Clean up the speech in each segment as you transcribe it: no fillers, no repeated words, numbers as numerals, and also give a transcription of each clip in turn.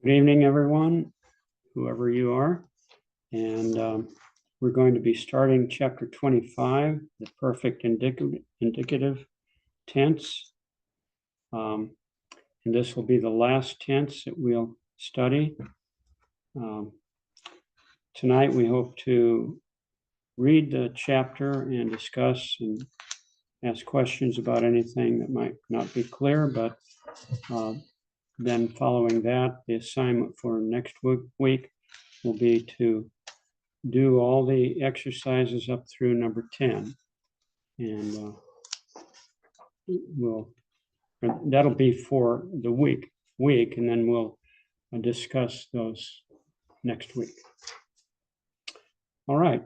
Good evening, everyone, whoever you are. And we're going to be starting chapter 25, the perfect indicative tense. And this will be the last tense that we'll study. Tonight, we hope to read the chapter and discuss and ask questions about anything that might not be clear, but then following that, the assignment for next week will be to do all the exercises up through number 10. And that'll be for the week, and then we'll discuss those next week. All right,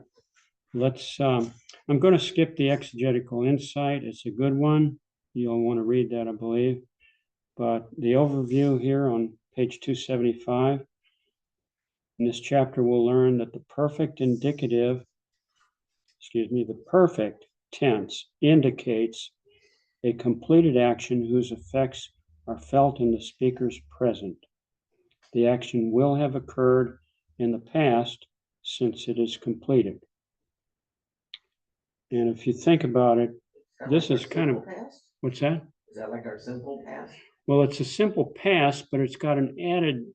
I'm going to skip the exegetical insight. It's a good one. You'll want to read that, I believe. But the overview here on page 275, in this chapter, we'll learn that the perfect tense indicates a completed action whose effects are felt in the speaker's present. The action will have occurred in the past since it is completed. And if you think about it, this is kind of, what's that? Is that like our simple past? Well, it's a simple past, but it's got an added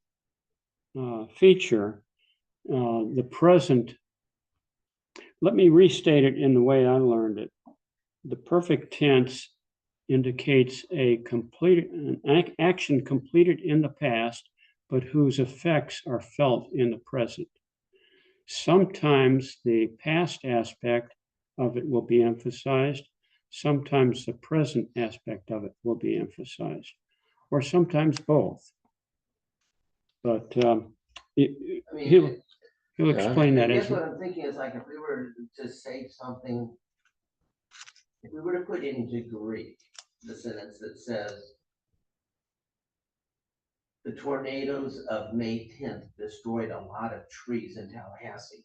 feature, the present. Let me restate it in the way I learned it. The perfect tense indicates an action completed in the past, but whose effects are felt in the present. Sometimes the past aspect of it will be emphasized. Sometimes the present aspect of it will be emphasized, or sometimes both. But he'll explain that. I guess what I'm thinking is, like, if we were to say something, if we were to put into Greek the sentence that says, the tornadoes of May 10th destroyed a lot of trees in Tallahassee.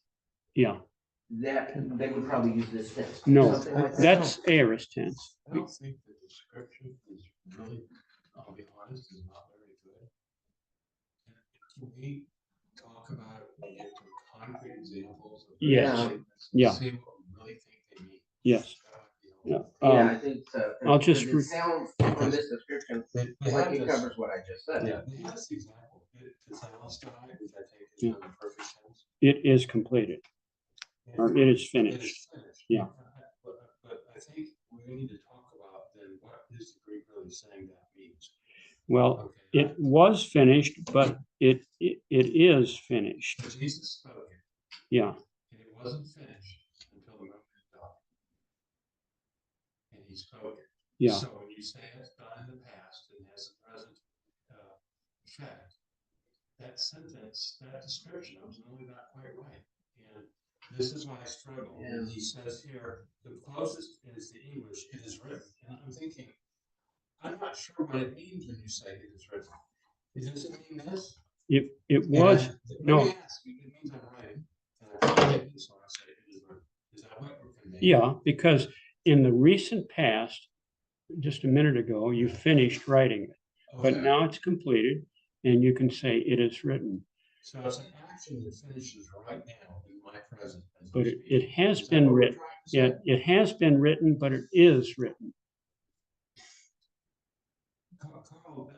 Yeah. That they would probably use this tense. No, like that's aorist tense. I don't think the description is really, I'll be honest, is not very good. Can we talk about it and get some concrete examples of see what we really think they mean? Yes. I think so. I'll just it sounds from this description like it covers what I just said. Yeah, they have this example. It's which I take is the perfect tense. It is completed. Or it is finished. It is finished. Yeah. But I think we need to talk about then what is the Greek really saying that means. Well, it was finished, but it is finished. But Jesus spoke it. Yeah. And it wasn't finished until the moment of God. And he spoke it. Yeah. So when you say it's done in the past and has a present effect, that sentence, that description was really not quite right. And this is why I struggle. And he says here, the closest is the English, it is written. And I'm thinking, I'm not sure what it means when you say it is written. Does it mean this? It was. No. Let me ask you, it means I'm writing. And I it means so I say it is written. Is that what we're conveying? Yeah, because in the recent past, just a minute ago, you finished writing it. Okay. But now it's completed, and you can say it is written. So it's an action that finishes right now in my present. But it has been written. Yeah, it has been written, but it is written. Carl,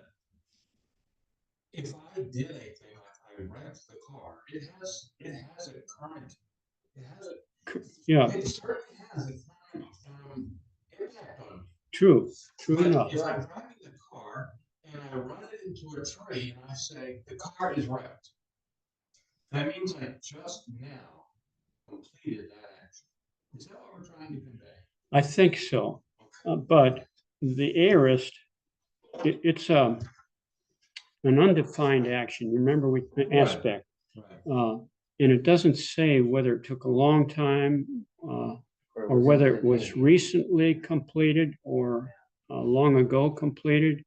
if I did a thing like I wrecked the car, it has a current. It has a. Yeah. It certainly has a current impact on me. True enough. If I'm driving the car and I run it into a tree and I say the car is wrecked, that means I just now completed that action. Is that what we're trying to convey? I think so. Okay. But the aorist, it's an undefined action. Remember aspect. Right. And it doesn't say whether it took a long time or whether it was recently completed or long ago completed.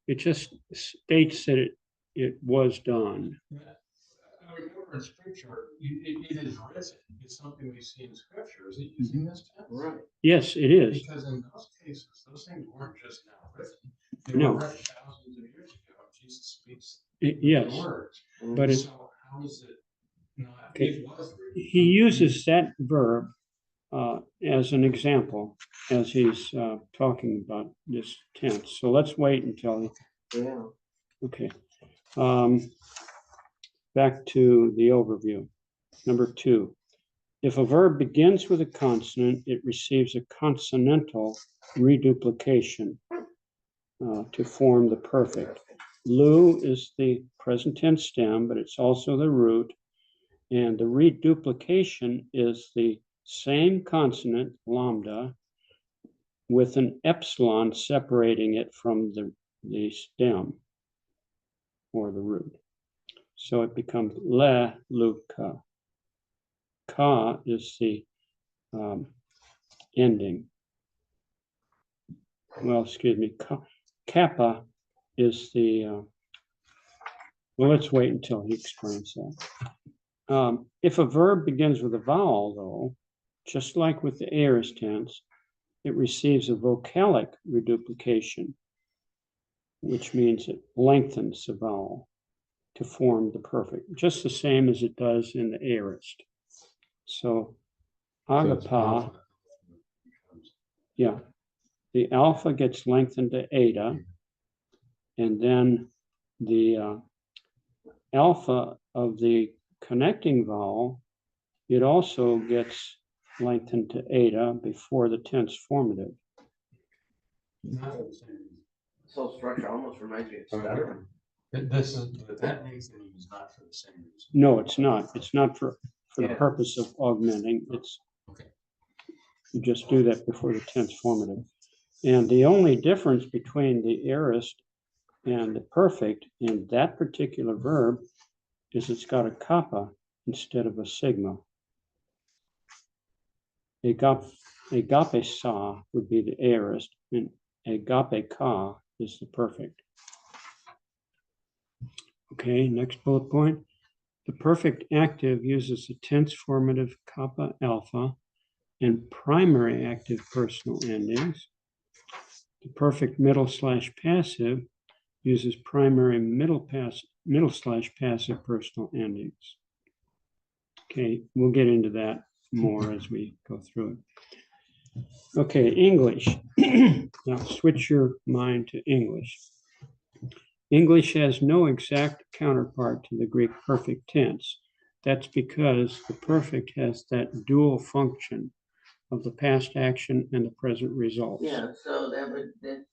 It just states that it was done. I remember in scripture, it is written. It's something we see in scripture. Is it using this tense? Right. Yes, it is. Because in those cases, those things weren't just now written. They were written thousands of years ago. Jesus speaks yes. the words. But it's, So how is it not, Okay. it was written. he uses that verb as an example as he's talking about this tense. So let's wait until he, Yeah. okay. Back to the overview. Number 2, if a verb begins with a consonant, it receives a consonantal reduplication to form the perfect. Lu is the present tense stem, but it's also the root. And the reduplication is the same consonant, lambda, with an epsilon separating it from the stem or the root. So it becomes le, lu, ka. Ka is the ending. Well, excuse me, kappa is the, well, let's wait until he explains that. If a verb begins with a vowel, though, just like with the aorist tense, it receives a vocalic reduplication, which means it lengthens the vowel to form the perfect, just the same as it does in the aorist. So agapa, yeah, the alpha gets lengthened to eta, and then the alpha of the connecting vowel, it also gets lengthened to eta before the tense formative. Not for the same reason. This whole structure almost reminds me of But stuttering. This is, but that lengthening is not for the same reason. No, it's not. It's not for the Yeah. purpose of augmenting. It's, Okay. you just do that before the tense formative. And the only difference between the aorist and the perfect in that particular verb is it's got a kappa instead of a sigma. Agape sa would be the aorist, and agape ka is the perfect. Okay, next bullet point. The perfect active uses the tense formative kappa alpha and primary active personal endings. The perfect middle/passive uses primary middle/passive personal endings. Okay, we'll get into that more as we go through it. Okay, English. Now switch your mind to English. English has no exact counterpart to the Greek perfect tense. That's because the perfect has that dual function of the past action and the present results. Yeah, so that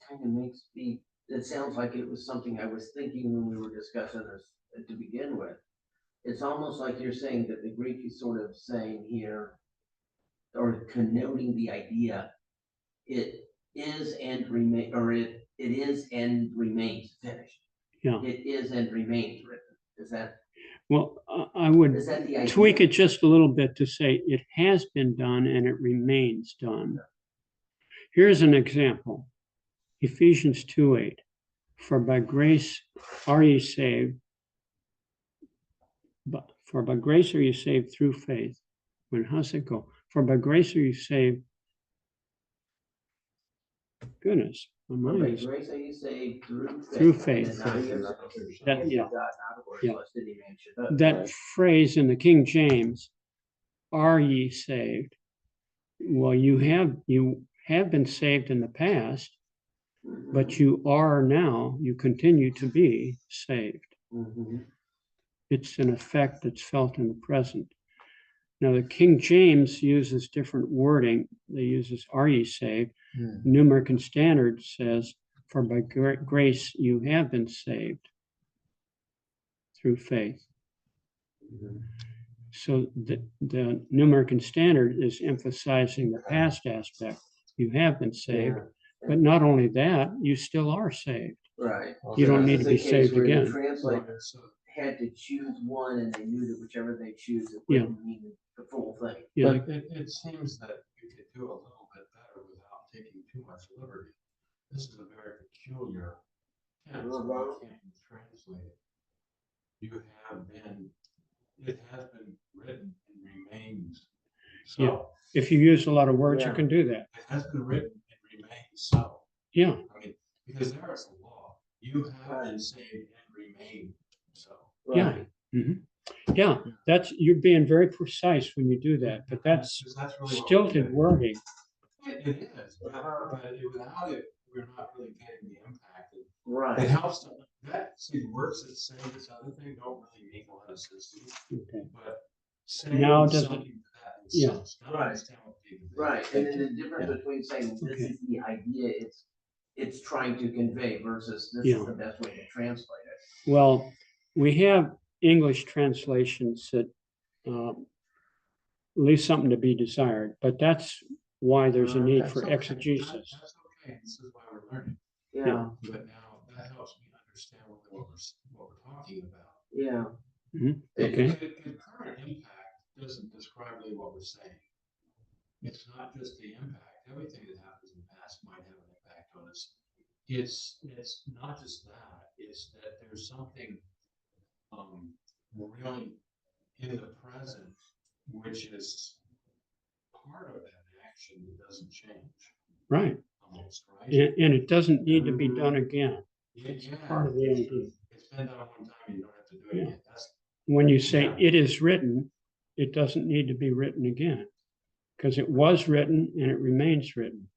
kind of makes me, it sounds like it was something I was thinking when we were discussing this to begin with. It's almost like you're saying that the Greek is sort of saying here, or connoting the idea, it is and remain, or it is and remains finished. Yeah. It is and remains written. Is that, Well, I would is that the idea? tweak it just a little bit to say it has been done and it remains done. Here's an example. Ephesians 2:8. For by grace are ye saved, for by grace are you saved through faith. How's it go? For by grace are you saved. Goodness, my For by mind is grace are you saved through faith. through faith. And not of yourselves. That, yeah. God, not of works, Yeah. lest any man should boast. That Right. phrase in the King James, are ye saved? Well, you have been saved in the past, Mhm. but you are now, you continue to be saved. Mhm. It's an effect that's felt in the present. Now, the King James uses different wording. They uses are ye saved. New American Standard says, for by grace you have been saved through faith. Mhm. So the New American Standard is emphasizing the past aspect. You have been saved, Yeah. but not only that, you still are saved. Right. You don't need This to is be a case saved where the again. translators had to choose one, and they knew that whichever they choose, it Yeah. wouldn't mean the full thing. Yeah, But it seems that you could do a little bit better without taking too much liberty. This is a very peculiar tense, and you can't translate it. You have been, it has been written and remains so. Yeah. If you use a lot of words, you Yeah. can do that. It has been written and remains so. Yeah, I mean, because there is a law. You have Right. been saved and remain so. yeah. Right. Mhm. Yeah, you're being very precise when you do that, but that's 'Cause that's really what we're stilted getting. wording. It is, without it, we're not really getting the impact. It Right, helps to, see, words that say this other thing don't really make a lot of sense to me, Okay. but Now saying does it- something to that in yeah. sense, I Right. understand what people do. right, and then the difference Yeah. between saying this Okay. is the idea it's trying to convey versus this Yeah. is the best way to translate it. Well, we have English translations that leave something to be desired, but that's why there's a need Okay. for That's okay. exegesis. That's okay, this is why we're learning, Yeah, but now that helps me understand what we're talking about. yeah, Okay. The current impact doesn't describe really what we're saying. It's not just the impact, everything that happens in the past might have an impact on us. It's not just that, it's that there's something really in the present, which is part of that action that doesn't change. Right. Almost, right? And it doesn't need to be done again. Yeah, It's part of the idea. it's been done one time, you don't have to do it Yeah. again. That's When you say Yeah. it is written, it doesn't need to be written again because it was written and it remains written.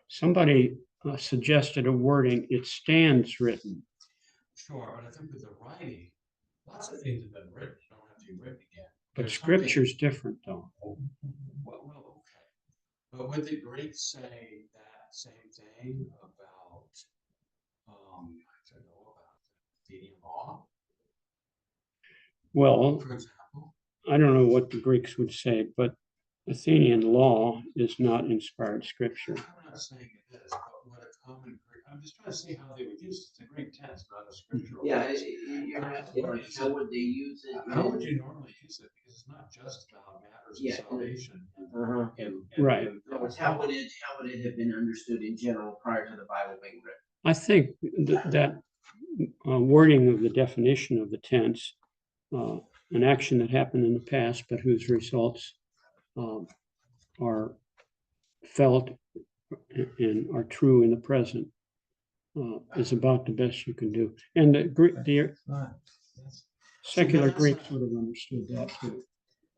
Somebody suggested a wording, it stands written. sure, but I think with the writing, lots of things have been written, you don't have to be written again. But There's scripture's different though. something- well, okay. But would the Greeks say that same thing about, I don't know, about the Athenian law, Well, for example? I don't know what the Greeks would say, but Athenian law is not inspired scripture. I'm not saying it is, but what a common Greek, I'm just trying to see how they would use it. It's a Greek tense, not a scriptural yeah, tense. you're asking like, how would they use it? How would you normally use it? Because it's not just about matters of Yeah. salvation. Uh-huh. Right. No, it's how would it have been understood in general prior to the Bible being written? I think that wording of the definition of the tense, an action that happened in the past, but whose results are felt and are true in the present, is about the best you can do. And the secular Greeks would have understood that too.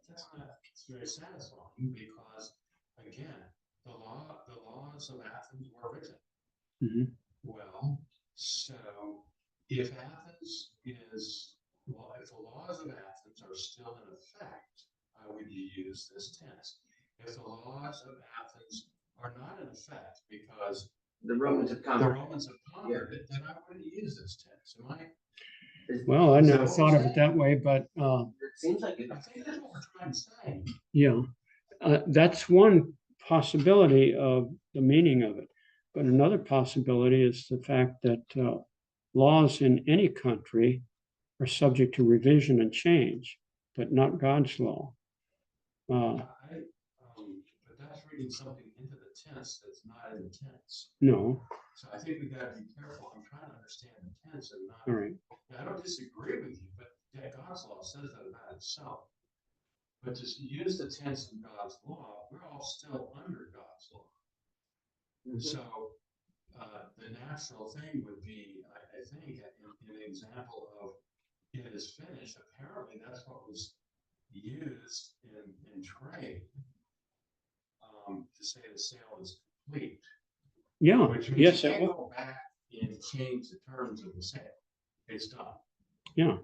That's not very satisfying because, again, the laws of Athens were written. Mhm. Well, so if Athens is, well, if the laws of Athens are still in effect, how would you use this tense? If the laws of Athens are not in effect because The Romans have the conquered. Romans have conquered it, then I wouldn't use this tense. Am I? Well, I Is never that what thought we're of it that way, but It seems like it. I think that's what we're trying to say. yeah, that's one possibility of the meaning of it. But another possibility is the fact that laws in any country are subject to revision and change, but not God's law. But that's reading something into the tense that's not in the tense. No, So I think we gotta be careful. I'm trying to understand the tense and not. all right. I don't disagree with you, but yeah, God's law says that about itself. But to use the tense in God's law, we're all still under God's law. So the natural thing would be, I think, in an example of it is finished. Apparently, that's what was used in trade to say the sale is complete. Yeah, Which means yes, you it can't will. go back and change the terms of the sale. It's done. Yeah,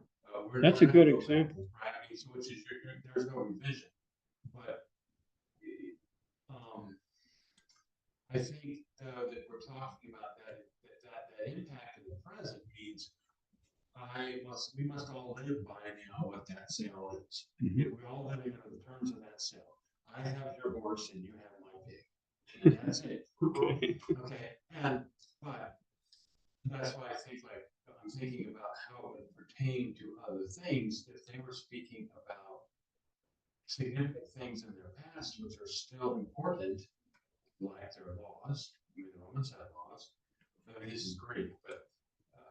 We're that's not a good gonna go back, example. right? I mean, so which is there's no revision, but I think that we're talking about that impact in the present means we must all live by now what that sale is. Mhm. We're all living under the terms of that sale. I have your horse and you have my pig, and that's it. Okay. Okay, but that's why I think like I'm thinking about how it would pertain to other things if they were speaking about significant things in their past which are still important, like their laws. I mean, the Romans had laws. I mean, this is Greek, but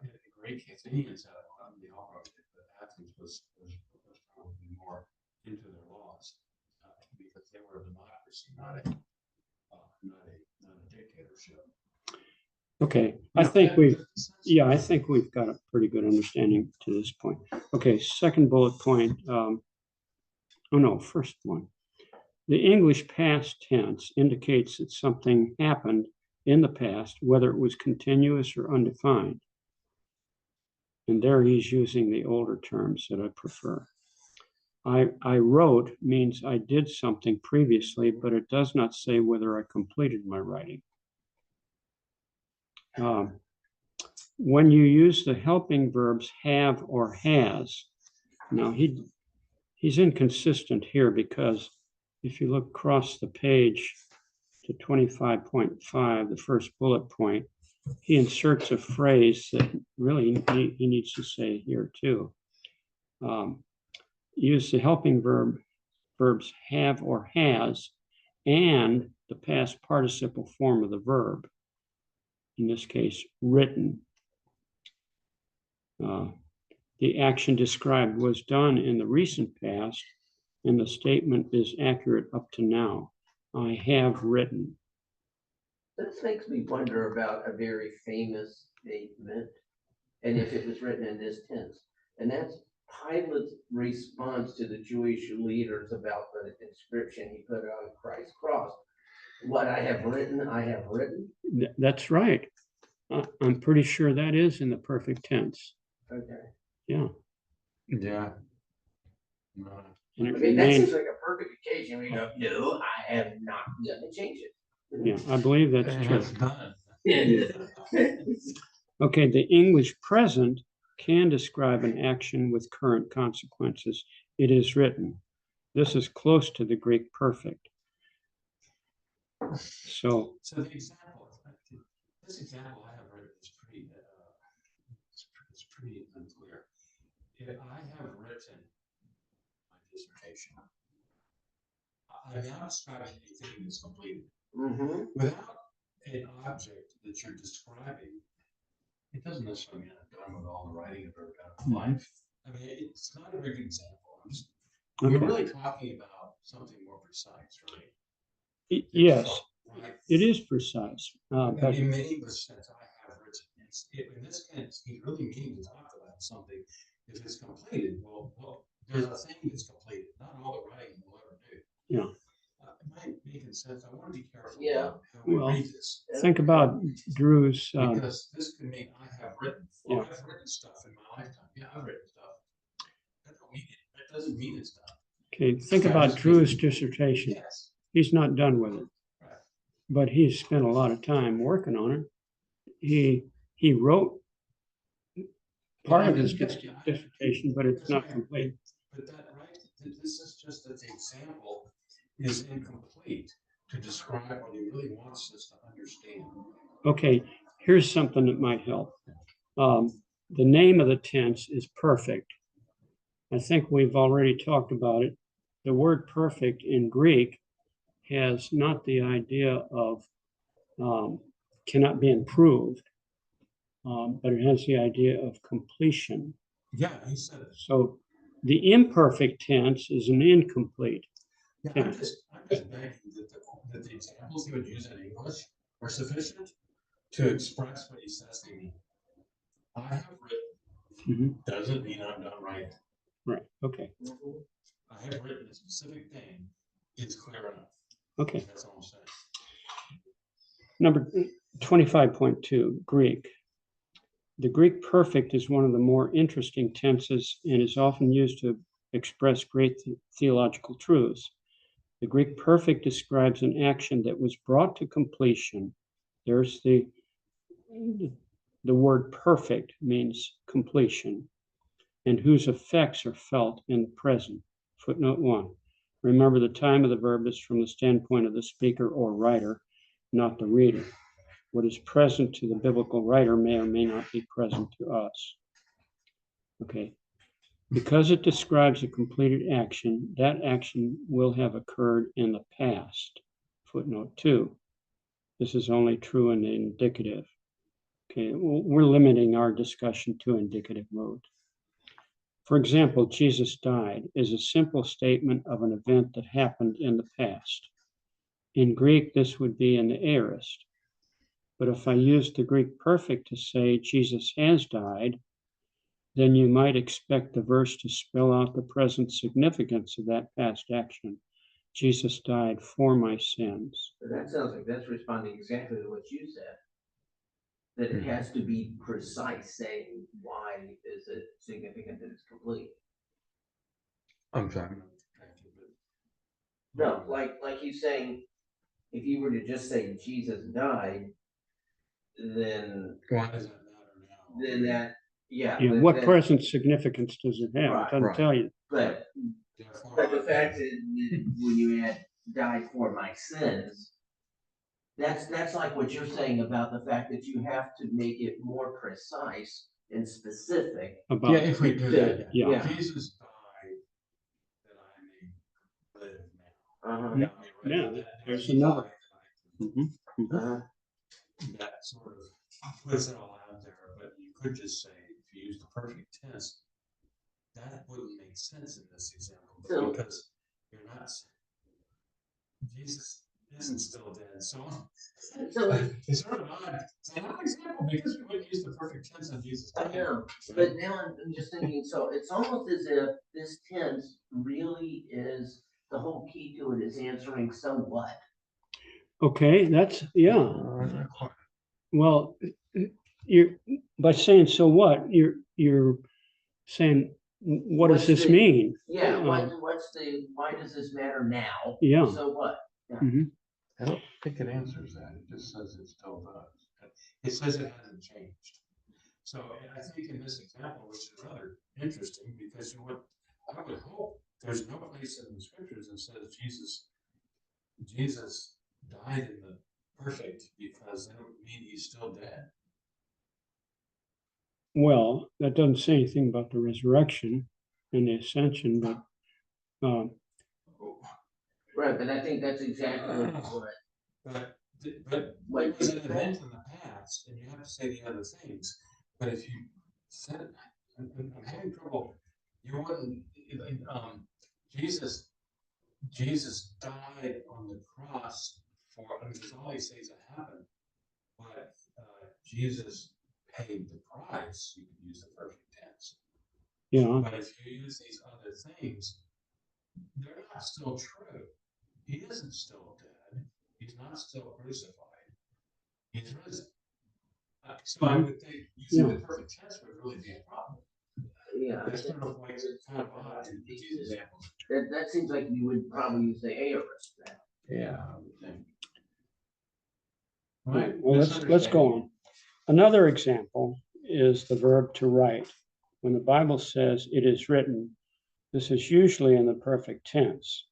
the Greek Athenians had a lot. I mean, they all wrote it, but Athens was probably more into their laws because they were a democracy, not a dictatorship. Okay, I think we've got a pretty good understanding to this point. Okay, second bullet point. Oh no, first one. The English past tense indicates that something happened in the past, whether it was continuous or undefined. And there he's using the older terms that I prefer. I wrote means I did something previously, but it does not say whether I completed my writing. When you use the helping verbs have or has, now he's inconsistent here because if you look across the page to 25.5, the first bullet point, he inserts a phrase that really he needs to say here too. Use the helping verbs have or has and the past participle form of the verb, in this case, written. The action described was done in the recent past, and the statement is accurate up to now. I have written. This makes me wonder about a very famous statement, and if it was written in this tense. And that's Pilate's response to the Jewish leaders about the inscription he put on Christ's cross. What I have written, I have written. That's right. I'm pretty sure that is in the perfect tense. Okay. Yeah. Yeah. And it That remains, seems like a perfect occasion where you go, no, I have not gonna change it. yeah, I believe that's true. Done. Okay, the English present can describe an action with current consequences. It is written. This is close to the Greek perfect. So the example, this example I have read is pretty unclear. If I have written my dissertation, I'm now describing anything that's completed. Without an object that you're describing, it doesn't necessarily mean I'm done with all the writing I've ever done in life. I mean, it's not a very good example. We're really talking about something more precise, right? Yes, right? it is precise. But in many sense, I have written. In this sense, he's really meaning to talk about something. If it's completed, well, there's a thing that's completed. Not all the writing will ever do. Yeah. It might make sense. I want to be careful. Yeah. How we Well, read this. think about Drew's. Because this could mean I have written. Yeah. I've written stuff in my lifetime. Yeah, I've written stuff. That doesn't mean it's done. Okay, think about Drew's dissertation. Yes. He's not done with it, Right. but he's spent a lot of time working on it. He wrote part of his dissertation, but it's not complete. But that, right, this is just that the example is incomplete to describe what he really wants us to understand. Okay, here's something that might help. The name of the tense is perfect. I think we've already talked about it. The word perfect in Greek has not the idea of cannot be improved, but it has the idea of completion. Yeah, he said it. So the imperfect tense is an incomplete tense. I'm just begging that the examples he would use in English are sufficient to express what he says they mean. I have written doesn't mean I'm done writing. Right. Okay. I have written a specific thing. It's clear enough. Okay. That's all I'm saying. Number 25.2, Greek. The Greek perfect is one of the more interesting tenses and is often used to express great theological truths. The Greek perfect describes an action that was brought to completion. There's the word perfect means completion, and whose effects are felt in the present. Footnote 1. Remember, the time of the verb is from the standpoint of the speaker or writer, not the reader. What is present to the biblical writer may or may not be present to us. Okay. Because it describes a completed action, that action will have occurred in the past. Footnote 2. This is only true in the indicative. Okay, we're limiting our discussion to indicative mode. For example, Jesus died is a simple statement of an event that happened in the past. In Greek, this would be an aorist. But if I use the Greek perfect to say Jesus has died, then you might expect the verse to spell out the present significance of that past action. Jesus died for my sins. But that sounds like that's responding exactly to what you said. That it has to be precise, saying why is it significant that it's complete. I'm sorry. No, like he's saying, if you were to just say Jesus died, then Why does that matter now? then that, yeah. Yeah, what present significance does it have? It Right, doesn't right. tell you. But the fact that when you add died for my sins, that's like what you're saying about the fact that you have to make it more precise and specific. About Yeah, if we do that, yeah. Yeah. Jesus died that I may live now. Uh-huh. Yeah. Right, Yeah, that there's he another. died that Mhm, mhm. Uh-huh. that sort of puts it all out there, but you could just say, if you use the perfect tense, that wouldn't make sense in this example, but So- because you're not, Jesus isn't still dead, so So it's sort of odd. It's an odd example because we wouldn't use the perfect tense of Jesus. I know, but now I'm just thinking, so it's almost as if this tense really is, the whole key to it is answering so what? Okay, that's, yeah. Not quite. Well, you're, by saying so what, you're saying, what does What's this the- mean? Yeah, what's the, why does this matter now? Yeah. So what? Mhm. I don't think it answers that. It just says it still does. It says it hasn't changed. So I think in this example, which is rather interesting, because I would hope there's no place in the scriptures that says Jesus died in the perfect, because that would mean he's still dead. Well, that doesn't say anything about the resurrection and the ascension, but Right, but I think that's exactly what. But Like, it was an event in the past, and you have to say the other things. But if you said, I'm having trouble. You wouldn't. Jesus died on the cross for. I mean, there's all these things that happened, but Jesus paid the price. You could use the perfect tense. yeah, But if you use these other things, they're not still true. He isn't still dead. He's not still crucified. He's risen. So I would think using the perfect tense would really be a problem. Yeah. That's sort of like kind of odd in these examples. That seems like you would probably use the aorist then. Yeah, I would think. well, let's go on. Another example is the verb to write. When the Bible says it is written, this is usually in the perfect tense.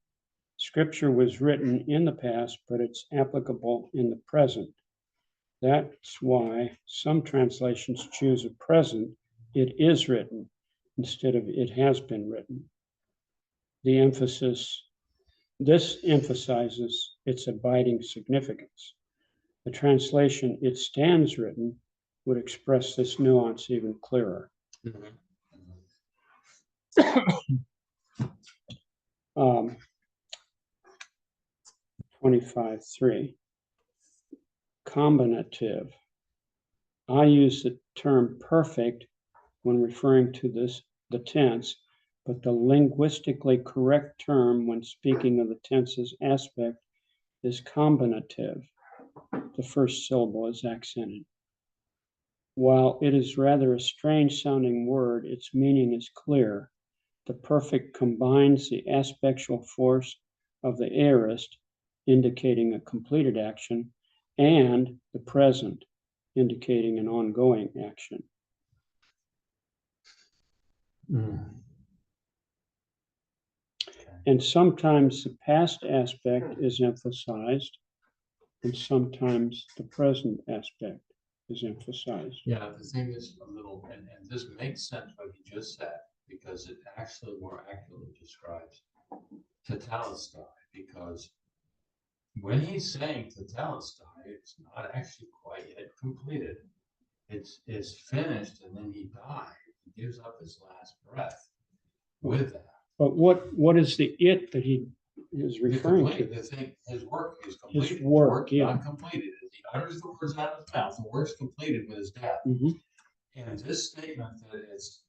Scripture was written in the past, but it's applicable in the present. That's why some translations choose a present, it is written, instead of it has been written. This emphasizes its abiding significance. The translation, it stands written, would express this nuance even clearer. 25:3. Combinative. I use the term perfect when referring to the tense, but the linguistically correct term when speaking of the tense's aspect is combinative. The first syllable is accented. While it is rather a strange sounding word, its meaning is clear. The perfect combines the aspectual force of the aorist, indicating a completed action, and the present, indicating an ongoing action. And sometimes the past aspect is emphasized, and sometimes the present aspect is emphasized. Yeah, the thing is a little, and this makes sense what he just said, because it actually more accurately describes tetelestai, because when he's saying tetelestai, it's not actually quite yet completed. It's finished, and then he died. He gives up his last breath with that. But what is the it that he is referring to? The thing, his work is completed. His work, yeah. Not completed is the utters the words out of his mouth, the work's completed with his death. Mhm. And this statement that it's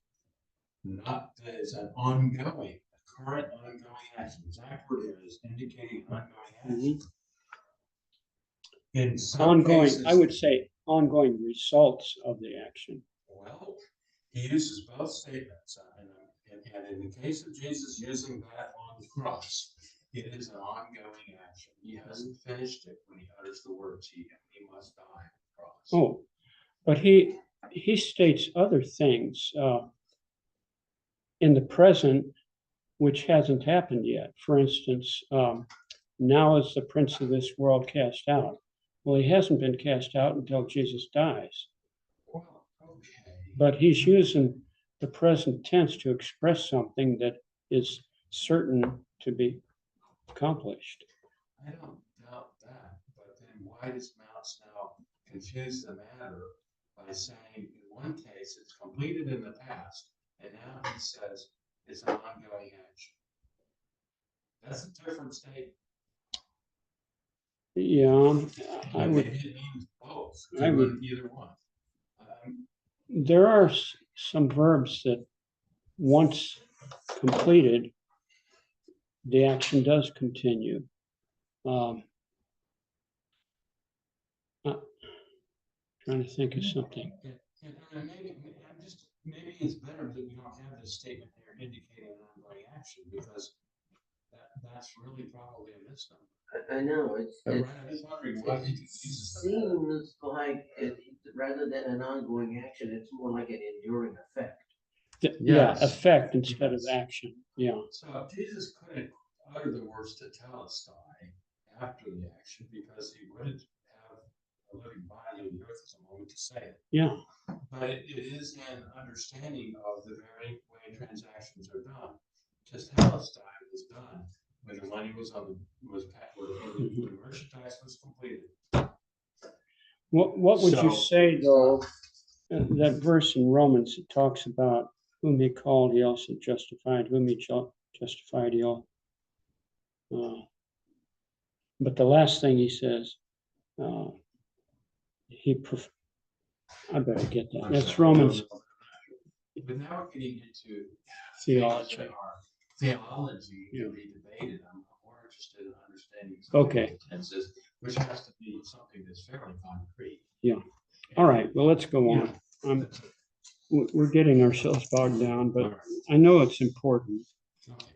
not, that it's an ongoing, a current ongoing action, exact word is indicating ongoing action. In some Ongoing, cases, I would say ongoing results of the action. well, he uses both statements, and in the case of Jesus using that on the cross, it is an ongoing action. He hasn't finished it when he utters the words, he must die on the cross. Oh, but he states other things in the present, which hasn't happened yet. For instance, now is the prince of this world cast out. Well, he hasn't been cast out until Jesus dies. Well, okay. But he's using the present tense to express something that is certain to be accomplished. I don't doubt that, but then why does Mounts now confuse the matter by saying in one case it's completed in the past, and now he says it's an ongoing action? That's a different statement. Yeah, I would. Maybe it means both. I Could would. mean either one. There are some verbs that once completed, the action does continue. Trying to think of something. And maybe it's better that we don't have this statement there indicating an ongoing action, because that's really probably a misnomer. I know, Right, I'm just wondering why he confuses them. seems like rather than an ongoing action, it's more like an enduring effect. Yeah, Yes. effect instead of Yes. action. Yeah. So Jesus couldn't utter the words to Telestai after the action because he wouldn't have a living body on the earth at the moment to say it. Yeah. But it is an understanding of the very way transactions are done. Just Telestai was done when the money was on the when the merchandise was completed. What would you So- say though? That verse in Romans, it talks about whom he called, he also justified. Whom he justified, he also. But the last thing he says, I better get that. That's Romans But now we're getting into theology. things that are theology Yeah. can be debated. I'm more interested in understanding Okay. the tenses, which has to be something that's fairly concrete. Yeah. All right. Well, let's go on. We're getting ourselves bogged down, but I know it's important. Okay.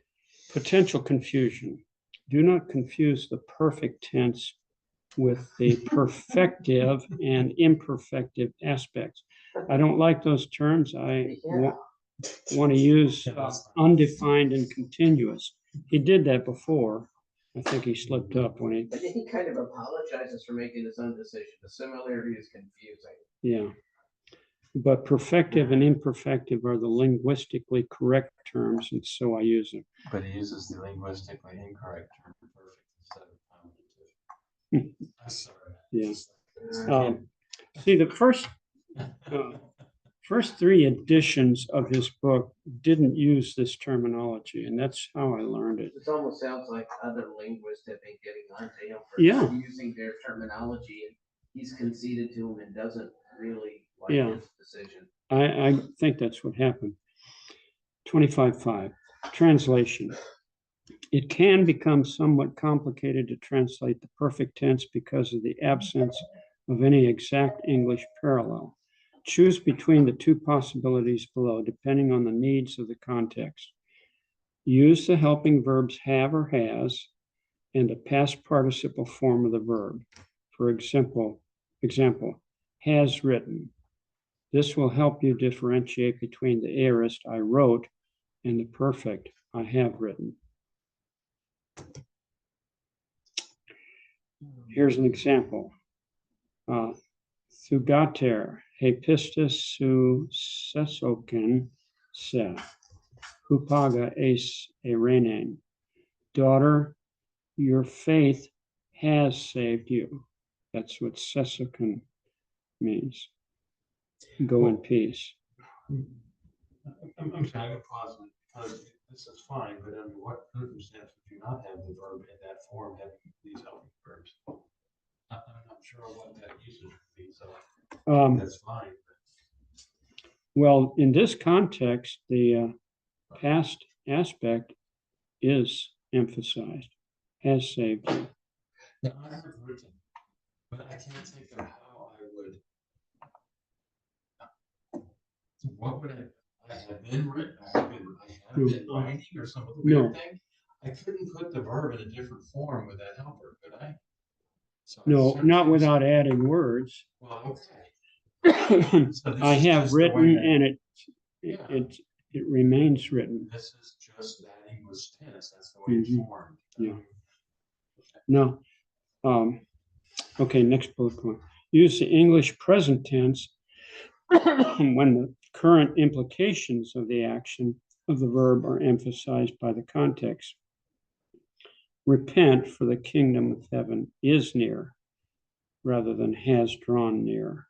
Potential confusion. Do not confuse the perfect tense with the perfective and imperfective aspects. I don't like those terms. I want to use undefined and continuous. He did that before. I think he slipped up when he, But he kind of apologizes for making his own decision. The similarity is confusing. yeah. But perfective and imperfective are the linguistically correct terms, and so I use them. But he uses the linguistically incorrect term perfect instead of accommodative. I'm sorry. Yeah. See, the first three editions of his book didn't use this terminology, and that's how I learned it. It almost sounds like other linguists have been getting onto him for Yeah. using their terminology, and he's conceded to them and doesn't really like Yeah. his decision. I think that's what happened. 25.5, translation. It can become somewhat complicated to translate the perfect tense because of the absence of any exact English parallel. Choose between the two possibilities below, depending on the needs of the context. Use the helping verbs have or has and the past participle form of the verb. For example, has written. This will help you differentiate between the aorist, I wrote, and the perfect, I have written. Here's an example. Thugater, hepistis su sesoken se, hupaga es erenen. Daughter, your faith has saved you. That's what sesoken means. Go in peace. I'm trying to pause it because this is fine, but under what circumstance would you not have the verb in that form having these helping verbs? I'm not sure what that usage would be, so Um, that's fine. well, in this context, the past aspect is emphasized, has saved you. Yeah, I have written, but I can't think of how I would. What would I have been written, I have been writing or some other No. weird thing? I couldn't put the verb in a different form with that helper, could I? So No, certain not things- without adding words. Well, okay, So this I is have just the way written that- and Yeah. it remains written. this is just that English tense, that's the way it's Mhm. formed. Yeah. No. Okay, next bullet point. Use the English present tense when the current implications of the action of the verb are emphasized by the context. Repent, for the kingdom of heaven is near, rather than has drawn near.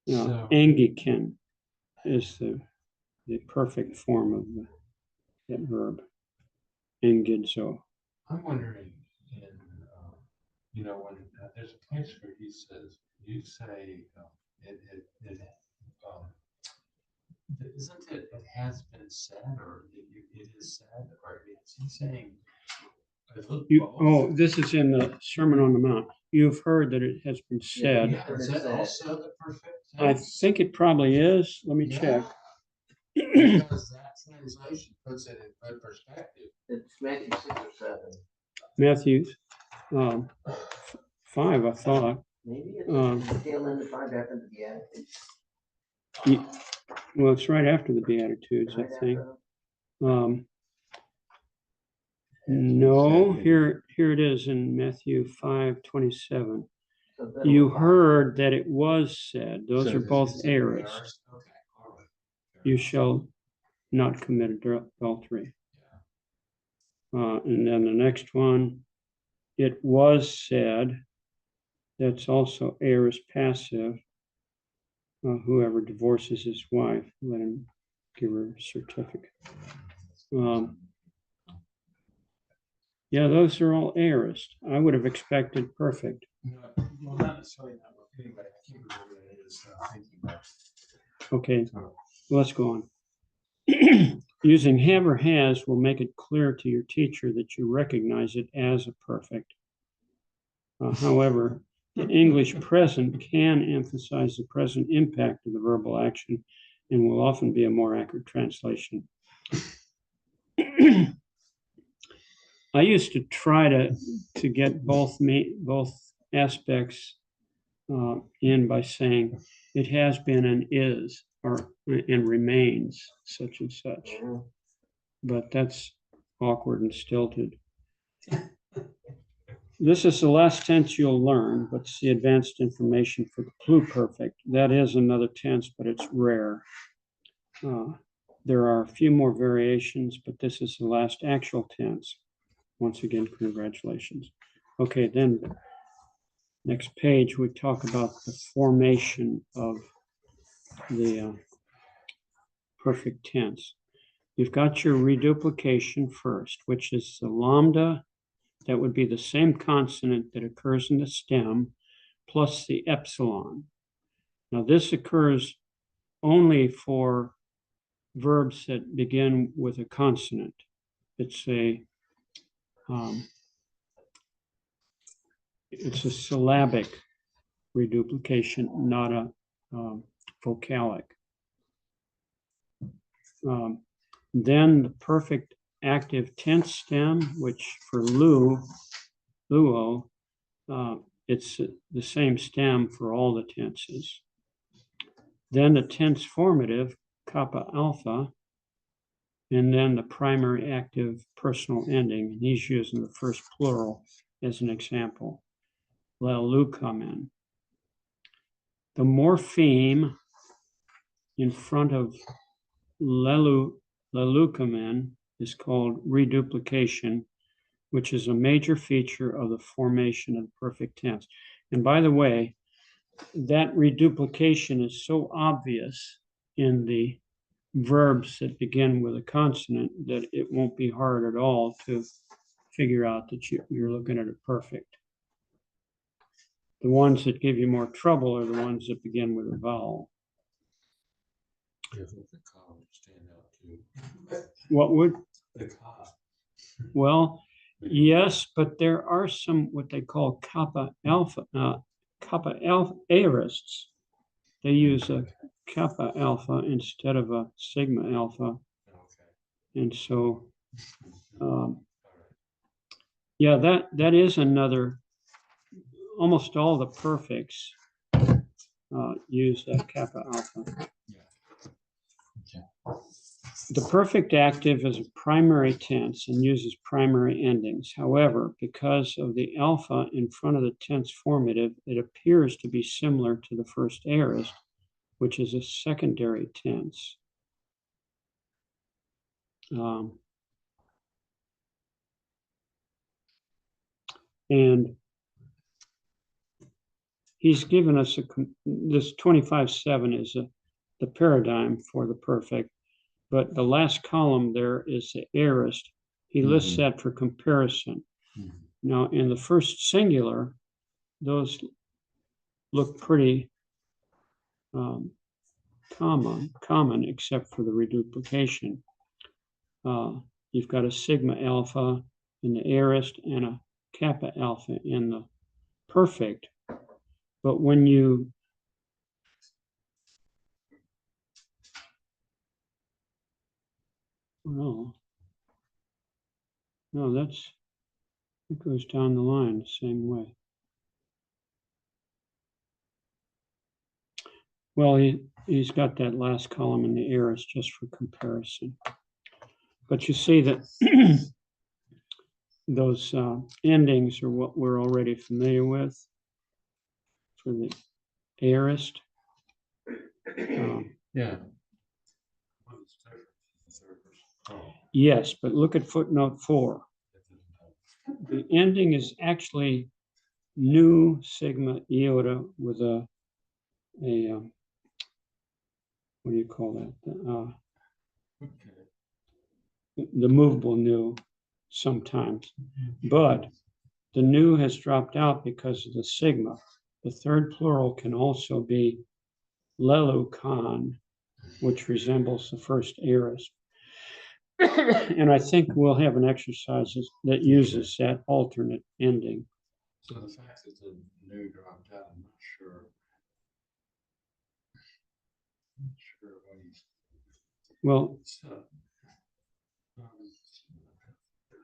So- Angiken is the perfect form of that verb. Engidzo. I'm wondering, when there's a place where he says, you say, isn't it, it has been said, or it is said, or is he saying? This is in the Sermon on the Mount. You've heard that it has been said. Yeah, is that also the perfect I tense? think it probably is. Let me check. Because that translation puts it in good perspective. It's Matthew 6 or 7. Matthew 5, I thought. Maybe Um, it's the tail end of 5 after the Beatitudes. Well, it's right after the Beatitudes, I Right think. after- No, here it is in Matthew 5:27. so then You we'll- heard that it was said. Those So are is both it aorist. Okay, all right. Fair You enough. shall not commit adultery. And then the next one, it was said. That's also aorist passive. Whoever divorces his wife, let him give her a certificate. Yeah, those are all aorist. I would have expected perfect. No, well, not necessarily that, but anyway, I can't remember what it is, thinking about. Okay, let's go on. Using have or has will make it clear to your teacher that you recognize it as a perfect. However, the English present can emphasize the present impact of the verbal action and will often be a more accurate translation. I used to try to get both aspects in by saying it has been and is, and remains such and such. Mhm. But that's awkward and stilted. This is the last tense you'll learn, but it's the advanced information for the pluperfect. That is another tense, but it's rare. There are a few more variations, but this is the last actual tense. Once again, congratulations. Okay, then next page, we talk about the formation of the perfect tense. You've got your reduplication first, which is the lambda. That would be the same consonant that occurs in the stem plus the epsilon. Now, this occurs only for verbs that begin with a consonant. It's a syllabic reduplication, not a vocalic. Then the perfect active tense stem, which for luo, it's the same stem for all the tenses. Then the tense formative, kappa alpha, and then the primary active personal ending. And he's using the first plural as an example. Lelukamen. The morpheme in front of lelukamen is called reduplication, which is a major feature of the formation of the perfect tense. And by the way, that reduplication is so obvious in the verbs that begin with a consonant, that it won't be hard at all to figure out that you're looking at a perfect. The ones that give you more trouble are the ones that begin with a vowel. Yeah, I think the ka would stand out too. What would? The ka. Well, yes, but there are some what they call kappa aorists. They use a kappa alpha instead of a sigma alpha, Okay. and so yeah, that is another. Almost all the perfects use that kappa alpha. The perfect active is a primary tense and uses primary endings. However, because of the alpha in front of the tense formative, it appears to be similar to the first aorist, which is a secondary tense. And he's given us this 25-7 is the paradigm for the perfect, but the last column there is the aorist. He lists that for comparison. Now, in the first singular, those look pretty common, except for the reduplication. You've got a sigma alpha in the aorist and a kappa alpha in the perfect. But when you no, it goes down the line the same way. Well, he's got that last column in the aorist just for comparison. But you see that those endings are what we're already familiar with for the aorist. Yeah. Yes, but look at footnote 4. The ending is actually nu sigma iota with a what do you call that? The movable nu sometimes, but the nu has dropped out because of the sigma. The third plural can also be lelukan, which resembles the first aorist. And I think we'll have an exercise that uses that alternate ending. So the fact that the new dropped out, I'm not sure. I'm not sure what he's. Well,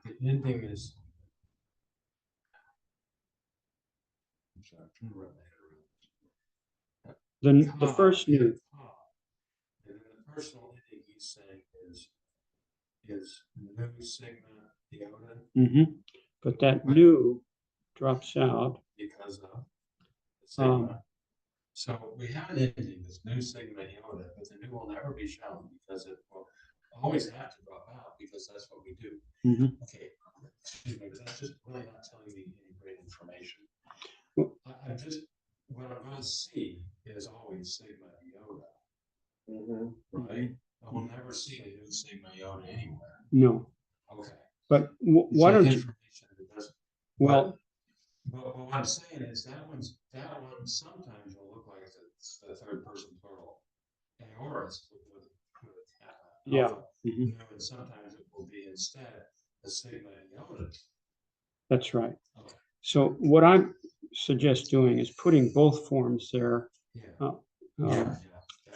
the ending is. I'm sorry, I'm trying to wrap my head around. the first nu. And then the personal ending he's saying is nu sigma iota. But that nu drops out. Because of the sigma. So we have an ending that's nu sigma iota, but the nu will never be shown because it will always have to drop out because that's what we do. Okay, excuse me, but that's just really not telling me any great information. I just, what I'm going to see is always sigma iota. Right? I will never see a nu sigma iota anywhere. No. Okay. But why don't you? Well. But what I'm saying is that one sometimes will look like the third person plural aorist with kappa. Yeah. And sometimes it will be instead the sigma iota. That's right. Okay. So what I suggest doing is putting both forms there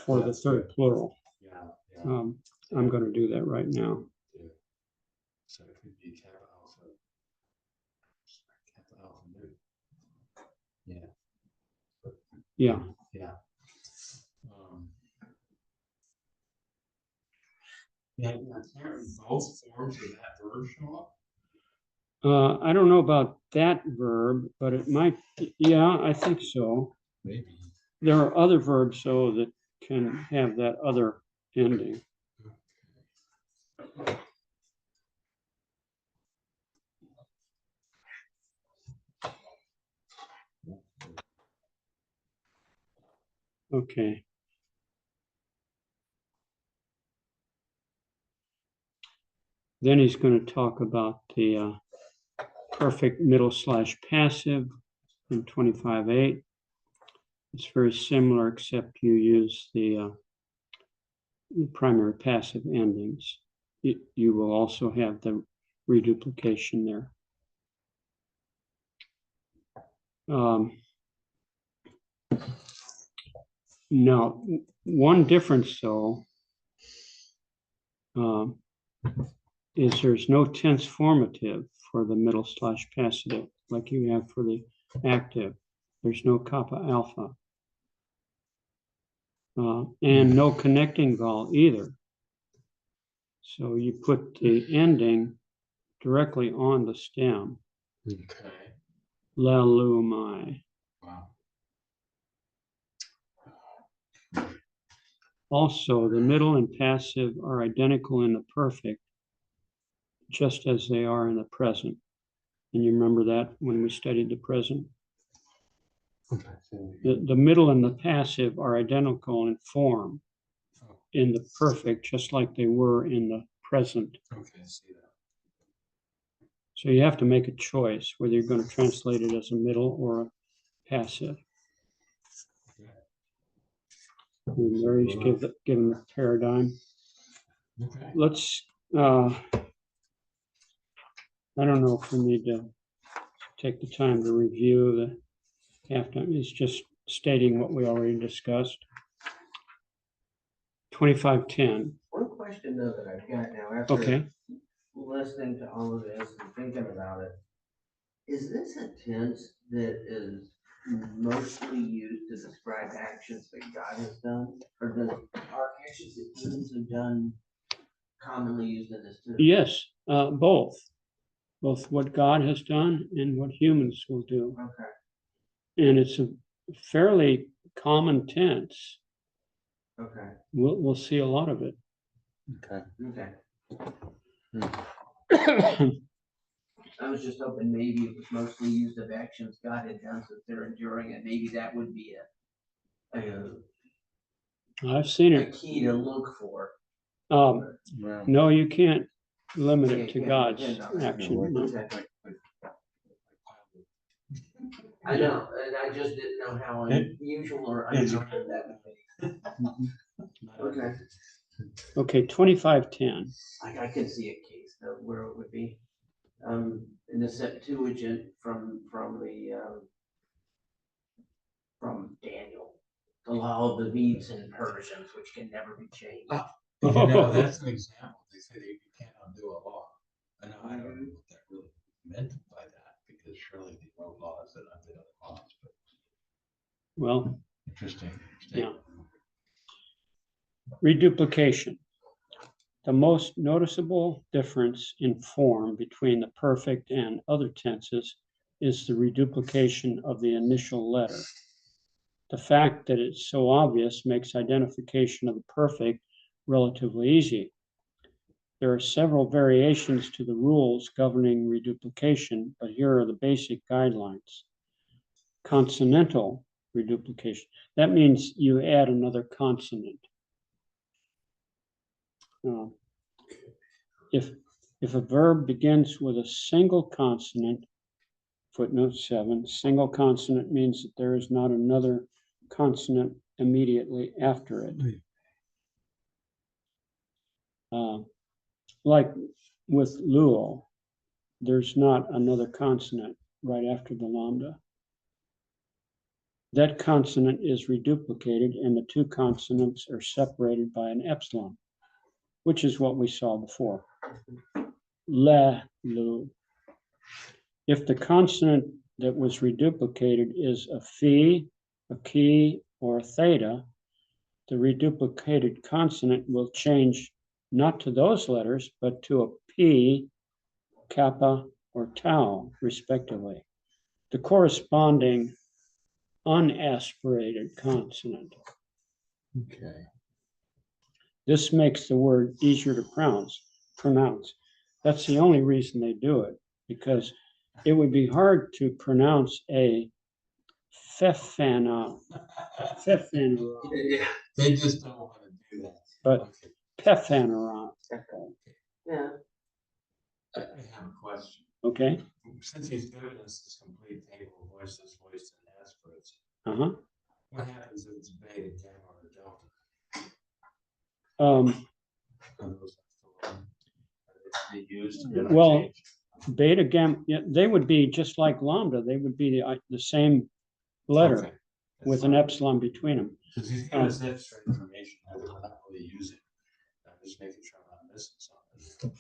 for the third plural. I'm going to do that right now. Yeah. So it could be kappa alpha nu. Yeah. Yeah. Yeah. And apparently both forms of that verb show up? I don't know about that verb, but it might. Yeah, I think so. Maybe. There are other verbs, though, that can have that other ending. Okay. Then he's going to talk about the perfect middle slash passive in 25.8. It's very similar, except you use the primary passive endings. You will also have the reduplication there. Now, one difference though is there's no tense formative for the middle slash passive like you have for the active. There's no kappa alpha. And no connecting vowel either. So you put the ending directly on the stem. Okay. Lalumai. Wow. Also, the middle and passive are identical in the perfect, just as they are in the present. And you remember that when we studied the present? The middle and the passive are identical in form in the perfect, just like they were in the present. Okay, I see that. So you have to make a choice whether you're going to translate it as a middle or a passive. And there he's given the paradigm. Okay. Let's, I don't know if we need to take the time to review the halftime. It's just stating what we already discussed. 25.10. One question though that I've got now after Okay. listening to all of this and thinking about it, is this a tense that is mostly used to describe actions that God has done? Or are actions that humans have done commonly used in this too? Yes, both what God has done and what humans will do. Okay, And it's a fairly common tense. okay, We'll see a lot of it. Okay. okay. I was just hoping maybe it was mostly used of actions God had done since they're enduring, and maybe that would be I've seen a it. key to look for. Well, No, you can't limit Yeah, it to can't God's depend on that. action. No. Okay. I know, and I just didn't know how unusual or unusual that would be. Okay, Okay, 25.10. I can see a case though where it would be, in the Septuagint from Daniel, the law of the Medes and Persians, which can never be changed. You know, that's an example. They say that you can't undo a law. And I don't know what that really meant by that, because surely they wrote laws that undid other laws, but Well, interesting. yeah. Reduplication. The most noticeable difference in form between the perfect and other tenses is the reduplication of the initial letter. The fact that it's so obvious makes identification of the perfect relatively easy. There are several variations to the rules governing reduplication, but here are the basic guidelines. Consonantal reduplication. That means you add another consonant. If a verb begins with a single consonant, footnote 7, single consonant means that there is not another consonant immediately after it. Like with luo, there's not another consonant right after the lambda. That consonant is reduplicated and the two consonants are separated by an epsilon, which is what we saw before. Le, lu. If the consonant that was reduplicated is a phi, a chi, or a theta, the reduplicated consonant will change not to those letters, but to a p, kappa, or tau, respectively. The corresponding unaspirated consonant. Okay. This makes the word easier to pronounce. That's the only reason they do it, because it would be hard to pronounce a fefana. Yeah. They just don't want to do that. But pefanaron. Yeah. Okay, Since he's given us this complete table of voiceless, voiced, and aspirates, uh-huh. what happens if it's beta, gamma, or delta? Are those still, are they used? Or not Well, changed? Beta, gamma, yeah, they would be just like lambda. They would be the same letter Okay, that's with an fine. epsilon between them. Because he's given us extra information that we're not really using. I'm just making sure I'm not missing something.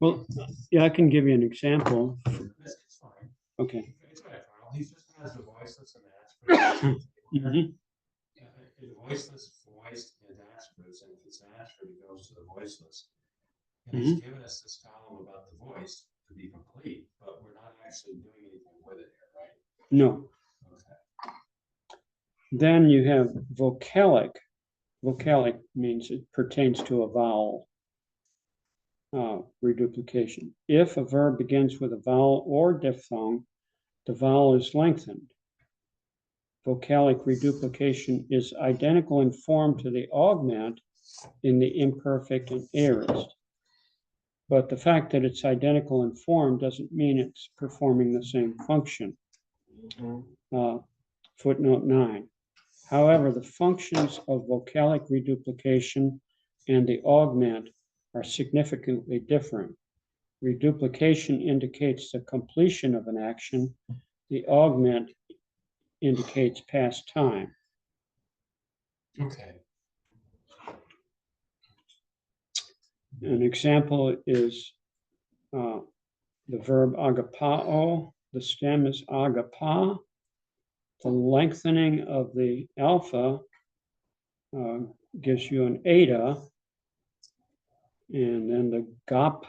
Well, yeah, I can give you an example. It's fine. Okay. It's all right, Carl. He just has the voiceless and the aspirates. Mhm. Voiceless, voiced, and aspirates, and if it's an aspirate, it goes to the voiceless. And he's given us this column about the voice to be complete, but we're not actually doing anything with it here, right? No. Okay. Then you have vocalic. Vocalic means it pertains to a vowel reduplication. If a verb begins with a vowel or diphthong, the vowel is lengthened. Vocalic reduplication is identical in form to the augment in the imperfect and aorist. But the fact that it's identical in form doesn't mean it's performing the same function. Footnote 9. However, the functions of vocalic reduplication and the augment are significantly different. Reduplication indicates the completion of an action. The augment indicates past time. Okay. An example is the verb agapao. The stem is agapa. The lengthening of the alpha gives you an eta, and then the gap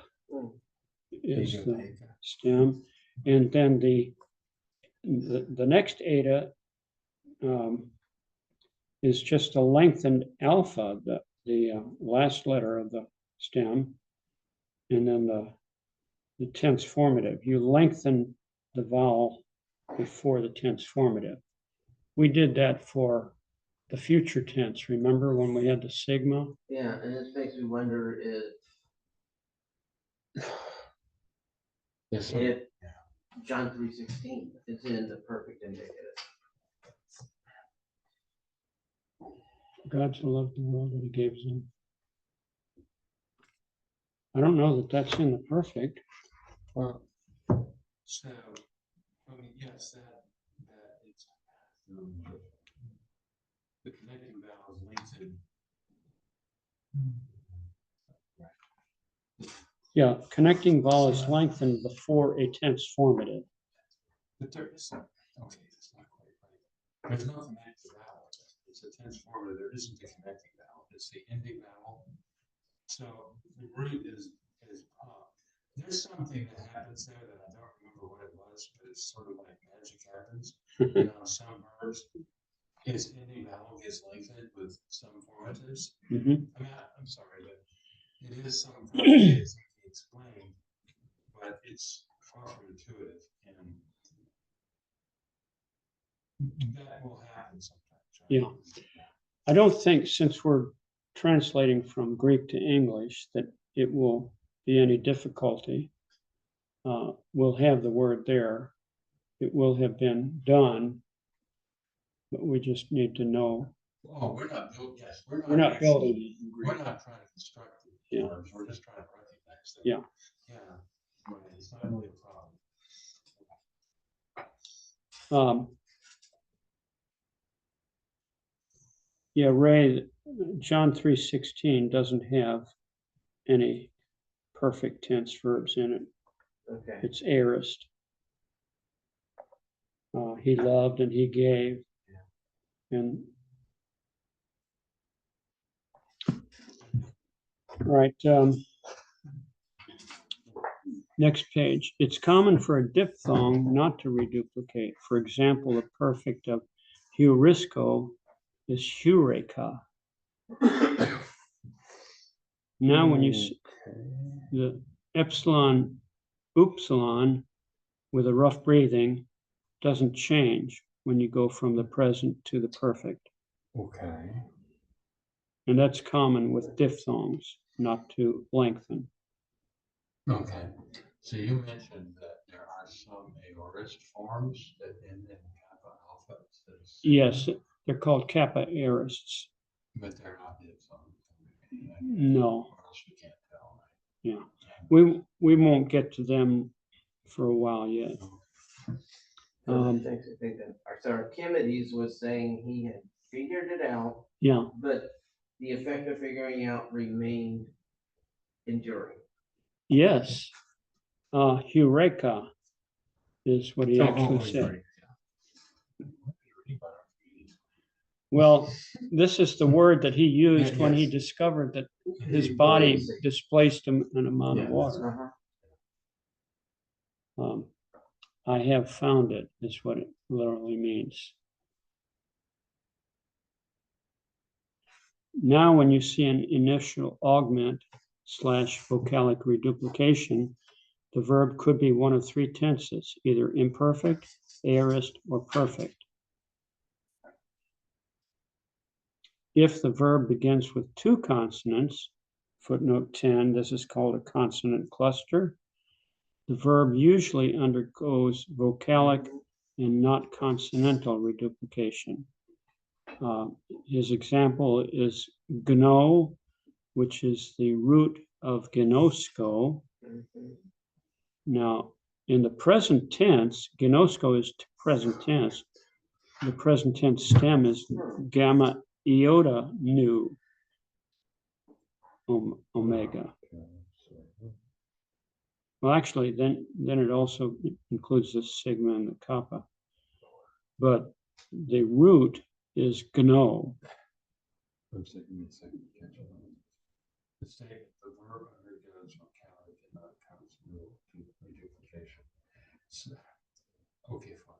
is the stem, and then the next eta is just a lengthened alpha, the last letter of the stem, and then the tense formative. You lengthen the vowel before the tense formative. We did that for the future tense. Remember when we had the sigma? Yeah, and this makes me wonder Yes, if John 3:16 is in the perfect indicative. God so loved the world that he gave his own. I don't know that that's in the perfect. Well, so, I mean, yes, that it's the connecting vowels lengthen. Yeah, connecting vowel is lengthened before a tense formative. But there is some, okay, that's not quite right. There's no connecting vowel. It's a tense formative. There isn't the connecting vowel. It's the ending vowel. So the root is there's something that happens there that I don't remember what it was, but it's sort of like magic happens. Some verbs, its ending vowel gets lengthened with some formatives. Mhm. I mean, I'm sorry, but it is some complicated thing to explain, but it's far from intuitive, and that will happen sometimes. Right? Yeah. I don't think, since we're translating from Greek to English, that it will be any difficulty. We'll have the word there. It will have been done, but we just need to know. Oh, we're not building. Yes, We're not building it in We're Greek. not trying to construct the Yeah. verbs. We're just trying to recognize them. Yeah. Yeah. Right. It's not really a problem. Yeah, Ray, John 3:16 doesn't have any perfect tense verbs in it. Okay. It's aorist. He loved and he gave. And right, next page. It's common for a diphthong not to reduplicate. For example, the perfect of heurisco is heureka. Now, when you see the epsilon, upsilon with a rough breathing doesn't change when you go from the present to the perfect. Okay. And that's common with diphthongs, not to lengthen. Okay. So you mentioned that there some aorist forms that end in kappa alpha. Yes, they're called kappa aorists. But they're not its own. No, Or else we can't tell, right? yeah, we won't get to them for a while yet. I think that Archimedes was saying he had figured it out, Yeah, but the effect of figuring out remained enduring. yes. Eureka is what he actually said. Right, yeah. Well, this is the word that he used when he Yes. discovered that his body displaced an amount of Yeah, water. I have found it, is what it literally means. Now, when you see an initial augment / vocalic reduplication, the verb could be one of three tenses, either imperfect, aorist, or perfect. If the verb begins with two consonants, footnote 10, this is called a consonant cluster, the verb usually undergoes vocalic and not consonantal reduplication. His example is gno, which is the root of gnosko. Now, in the present tense, gnosko is present tense. The present tense stem is gamma iota nu omega. Well, actually, then it also includes the sigma and the kappa. But the root is gno. The statement, the verb undergoes vocalic and not consonantal reduplication. So, okay, fine.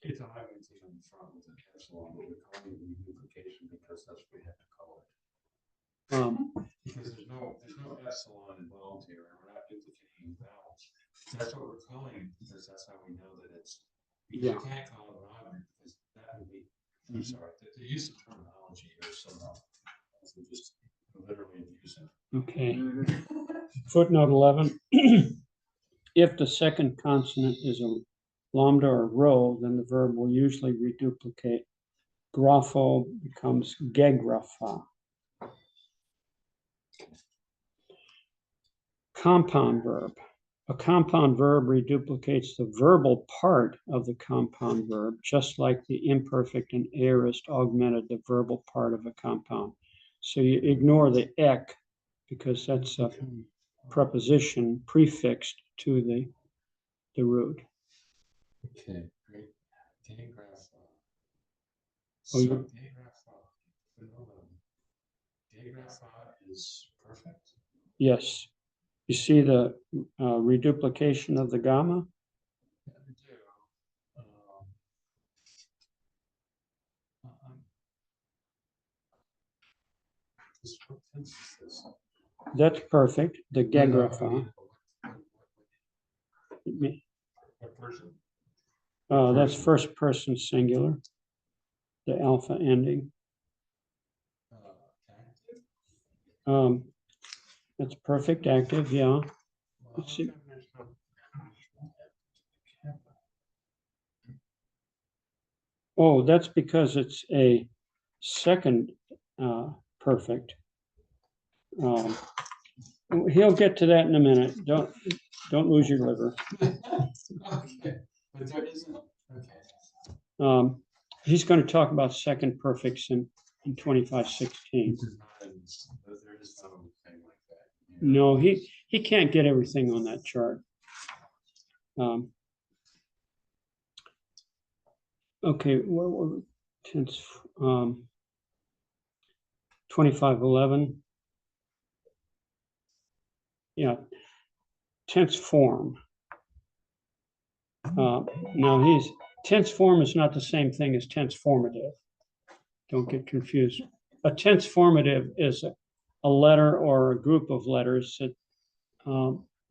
It's a highway thing on the front with an epsilon, but we're calling it reduplication because that's what we have to call it. Because there's no epsilon involved here, and we're not duplicating vowels. That's what we're calling it because that's how we know that it's. Yeah. You can't call it an augment because that would be. I'm sorry. The use of terminology here is somehow just literally abusing. Okay. Footnote 11. If the second consonant is a lambda or rho, then the verb will usually reduplicate. Grapho becomes gegrapha. Compound verb. A compound verb reduplicates the verbal part of the compound verb, just like the imperfect and aorist augmented the verbal part of a compound. So you ignore the ek because that's a preposition prefixed to the root. Okay, great. Geographa. Oh, you- Geographa is perfect. Yes. You see the reduplication of the gamma? Yeah, I do. What tense is this? That's perfect. The gegrapha. What person? That's first person singular. The alpha ending. Active? That's perfect active, yeah. Well, Let's see. Oh, that's because it's a second perfect. He'll get to that in a minute. Don't lose your liver. Okay, but there isn't, okay. He's going to talk about second perfects in 2516. There is no thing like that. No, he can't get everything on that chart. Okay, what were tense? 2511. Yeah, tense form. Now tense form is not the same thing as tense formative. Don't get confused. A tense formative is a letter or a group of letters that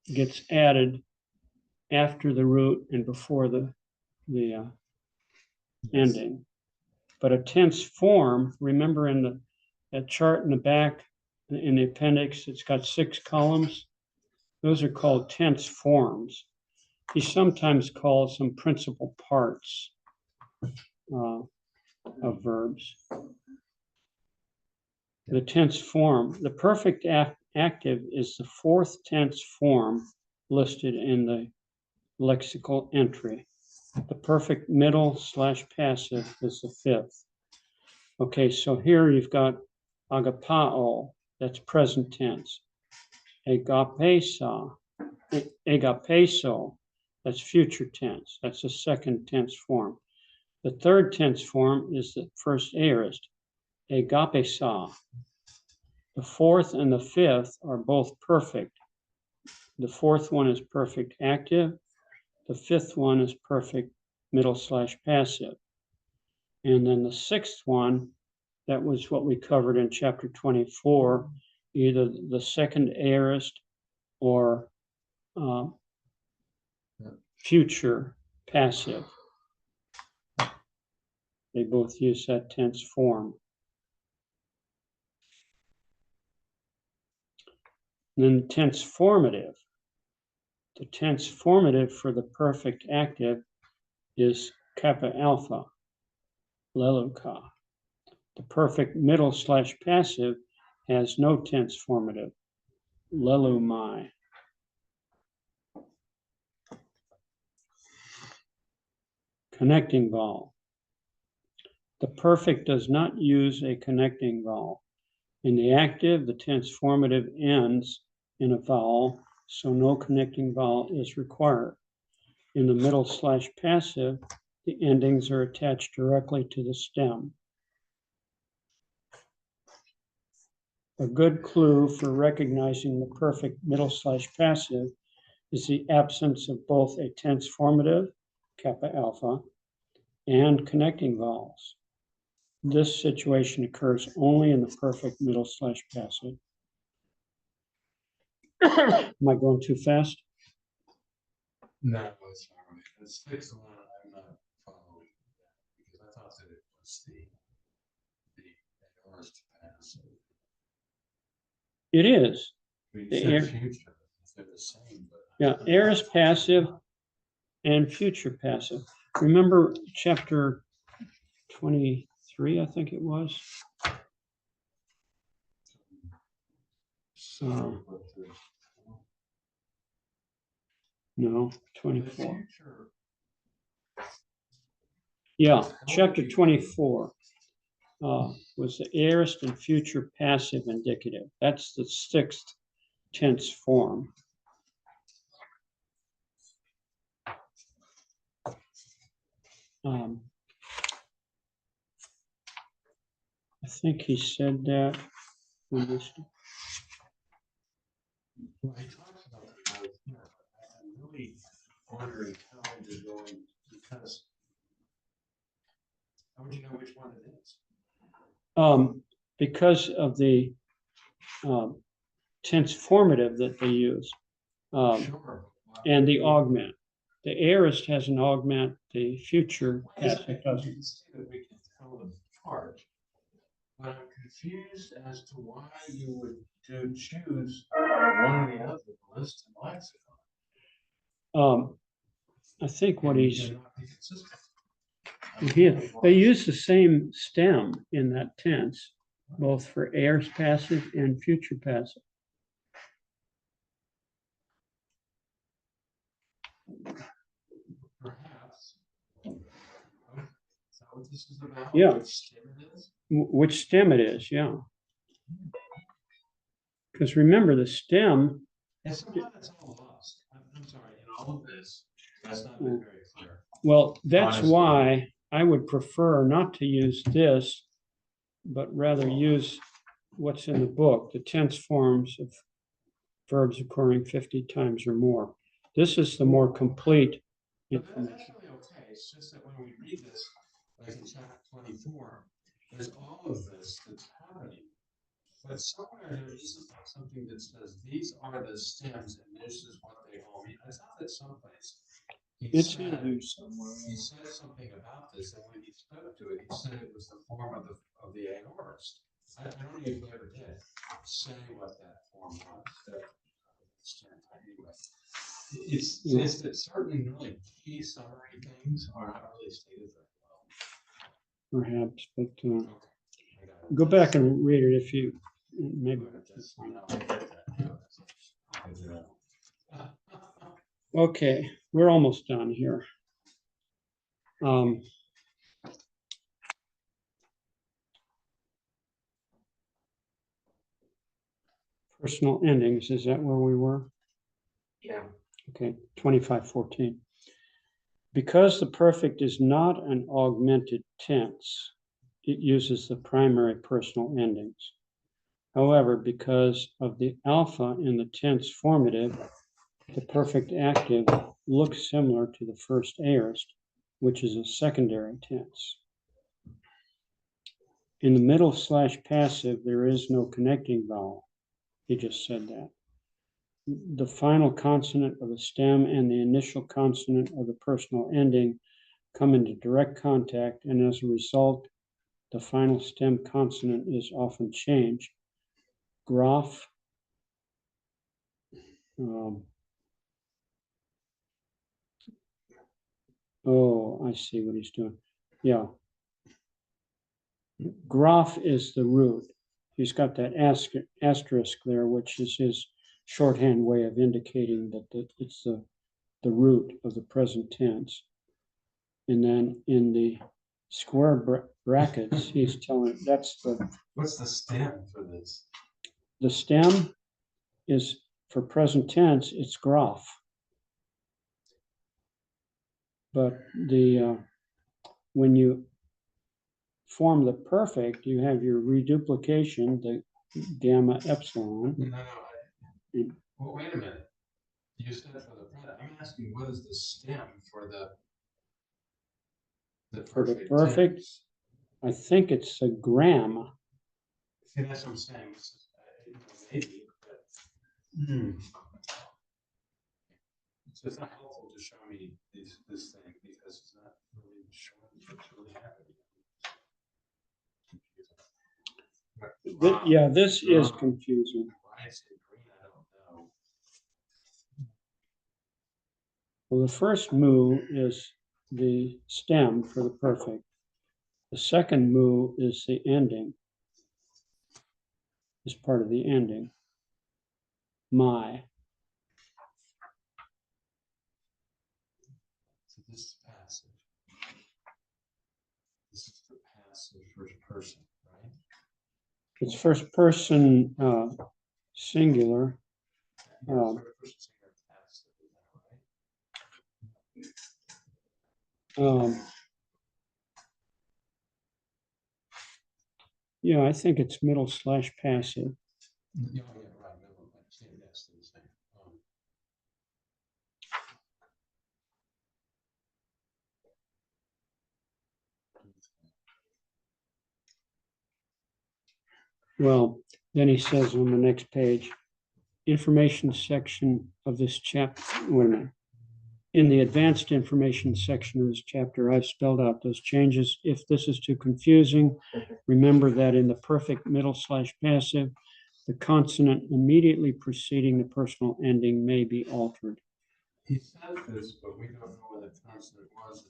gets added after the root and before the ending. But a tense form, remember in the chart in the back, in the appendix, it's got 6 columns. Those are called tense forms. he sometimes calls them principal parts of verbs. The tense form, the perfect active is the fourth tense form listed in the lexical entry. The perfect middle / passive is the fifth. Okay, so here you've got agapao, that's present tense. Agapeso, that's future tense. That's the second tense form. The third tense form is the first aorist, agapesa. The fourth and the fifth are both perfect. The fourth one is perfect active. The fifth one is perfect middle / passive. And then the sixth one, that was what we covered in chapter 24, either the second aorist or future passive. They both use that tense form. And then the tense formative. The tense formative for the perfect active is kappa alpha, leluka. The perfect middle / passive has no tense formative, lelumai. Connecting vowel. The perfect does not use a connecting vowel. In the active, the tense formative ends in a vowel, so no connecting vowel is required. In the middle / passive, the endings are attached directly to the stem. A good clue for recognizing the perfect middle / passive is the absence of both a tense formative, kappa alpha, and connecting vowels. This situation occurs only in the perfect middle / passive. Am I going too fast? No, it's all right. The sixth one, I'm not following that because I thought that it was the aorist passive. It is. You The said future, they're the same, but. Yeah, aorist passive and future passive. Remember chapter 23, I think it was? So, but No, the 24. future, Yeah, chapter 24 was the aorist and future passive indicative. That's the sixth tense form. I think he said that in this. well, he talks about the growth here, but I'm really wondering how you're going, because how would you know which one it is? Because of the tense formative that they use, Sure. and the augment. The aorist has an augment, the future Yes, passive I doesn't. can see that we can tell them apart, but I'm confused as to why you would choose one or the other list in lexicon. I think what And he's, you're not being consistent. they use the same stem in that tense, both for aorist passive and future passive. Perhaps. Okay. Is that what this is about? Yeah. Which stem it is? Which stem it is, yeah. Because remember, the stem, And somehow that's all lost. I'm sorry, in all of this, that's not been very clear. well, that's Honestly. why I would prefer not to use this, but rather use what's in the book, the tense forms of verbs occurring 50 times or more. This is the more complete But that's information. really okay. It's just that when we read this, like in chapter 24, there's all of this that's happening. But somewhere there isn't something that says these are the stems and this is what they all mean. I thought that someplace he It's said, in here somewhere. he said something about this, and when he spoke to it, he said it was the form of the aorist. I don't know if he ever did say what that form was. Anyway, It's that certain really key summary things are not really stated very well. perhaps, but Okay, I got it. go back and read it if you, maybe. Okay, we're almost done here. Personal endings, is that where we were? Yeah. Okay, 2514. Because the perfect is not an augmented tense, it uses the primary personal endings. However, because of the alpha in the tense formative, the perfect active looks similar to the first aorist, which is a secondary tense. In the middle / passive, there is no connecting vowel. He just said that. The final consonant of the stem and the initial consonant of the personal ending come into direct contact, and as a result, the final stem consonant is often changed. Graph, oh, I see what he's doing. Yeah. Graph is the root. He's got that asterisk there, which is his shorthand way of indicating that it's the root of the present tense. And then in the square brackets, he's telling that's the. What's the stem for this? The stem is for present tense, it's graph. But the when you form the perfect, you have your reduplication, the gamma epsilon. No. Well, wait a minute. You said for the present. I'm asking what is the stem for the For the perfect, tense? I think it's a gram. See, that's what I'm saying. Maybe, but so it's not helpful to show me this thing because it's not really showing what's really happening. Yeah, this is confusing. Why is it green? I don't know. Well, the first mu is the stem for the perfect. The second mu is the ending, is part of the ending. My. So this is passive. This is the passive first person, right? It's first person singular. First person singular passive, is that right? Yeah, I think it's middle / passive. Yeah, right. Middle, yes, the same. Well, then he says on the next page, information section of this chapter, wait a minute. In the advanced information section of this chapter, I've spelled out those changes. If this is too confusing, remember that in the perfect middle / passive, the consonant immediately preceding the personal ending may be altered. He said this, but we don't know what the consonant was.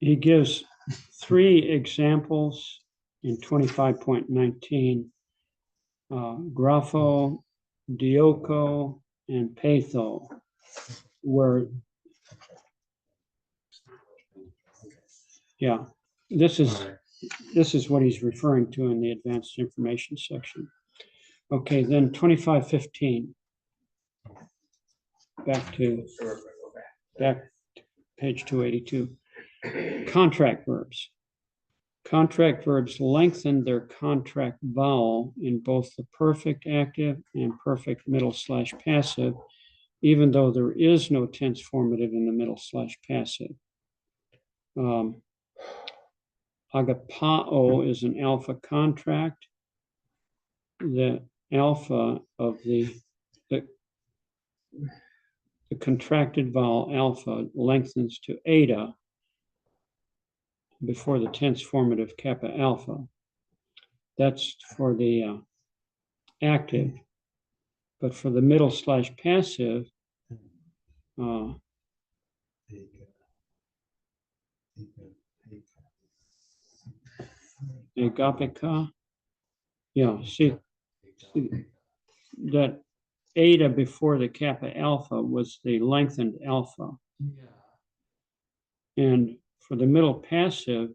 He gives 3 examples in 25.19, grapho, dioko, and patho, where, yeah, this is what he's referring to in the advanced information section. Okay, then 2515. Back to page 282. Contract verbs. Contract verbs lengthen their contract vowel in both the perfect active and perfect middle / passive, even though there is no tense formative in the middle / passive. Agapao is an alpha contract. The alpha of the the contracted vowel alpha lengthens to eta before the tense formative kappa alpha. That's for the active. But for the middle slash passive, agapika, yeah, see that eta before the kappa alpha was the lengthened alpha. And for the middle passive,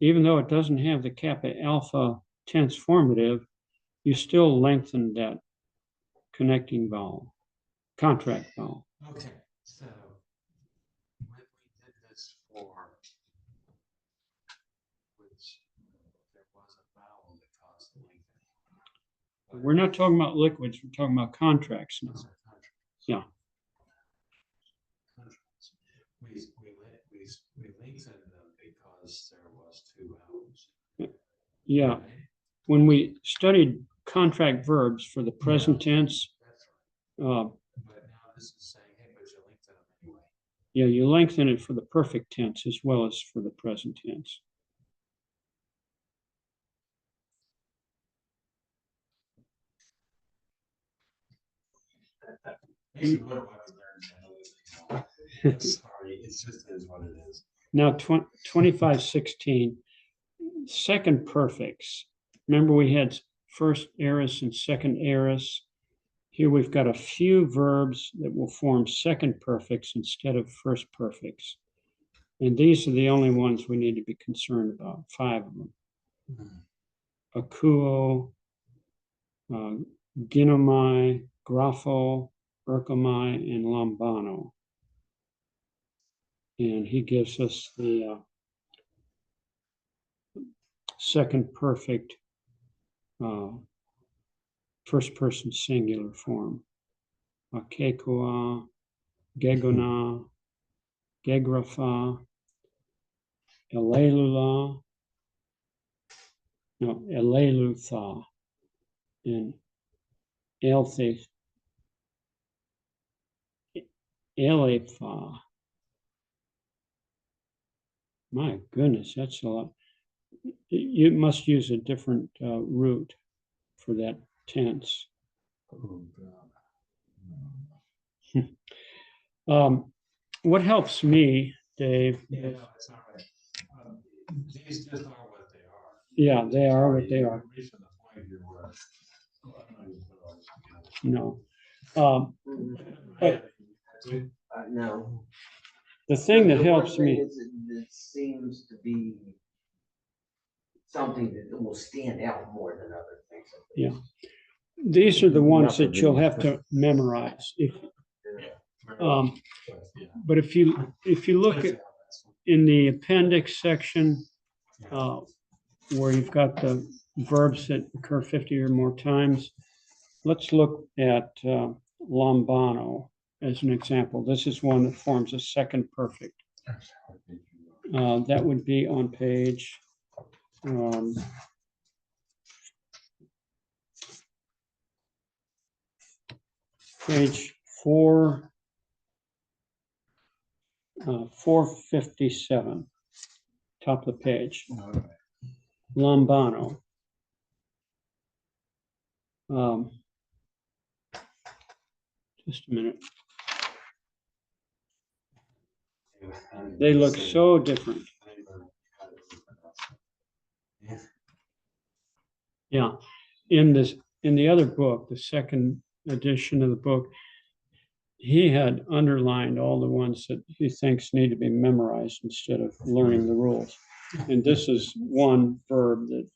even though it doesn't have the kappa alpha tense formative, you still lengthen that connecting vowel, contract vowel. Okay, so when we did this for, which there was a vowel that caused the lengthening. We're not talking about liquids, we're talking about contracts now. Those are contracts. Yeah. Contracts. We lengthened them because there was two vowels. Yeah. Right? When we studied contract verbs for the present tense, That's right. uh, But now this is saying, hey, but you lengthen them anyway. yeah, you lengthen it for the perfect tense as well as for the present tense. Actually, what have I learned? Sorry, it's just is what it is. Now, 2516, second perfects. Remember we had first aorist and second aorist. Here we've got a few verbs that will form second perfects instead of first perfects. And these are the only ones we need to be concerned about, 5 of them. Akuo, ginomai, grapho, urkomai, and lambano. And he gives us the second perfect first person singular form. Akekua, gegona, gegrapha, elelula, no, elelutha, and elepha. My goodness, that's a lot. You must use a different root for that tense. What helps me, Dave? Yeah, no, it's all right. These just are what they are. Yeah, they are what they are. Reaching the point here where I'm not even put all this together. No. But No. the thing that The one helps thing me, is it seems to be something that will stand out more than other things. yeah, these are the ones that you'll have to memorize. But if you look at in the appendix section, where you've got the verbs that occur 50 or more times, let's look at lambano as an example. This is one that forms a second perfect. That would be on page page 457, top of the page. Lambano. Just a minute. They look so different. Yeah, in the other book, the second edition of the book, he had underlined all the ones that he thinks need to be memorized instead of learning the rules. And this is one verb that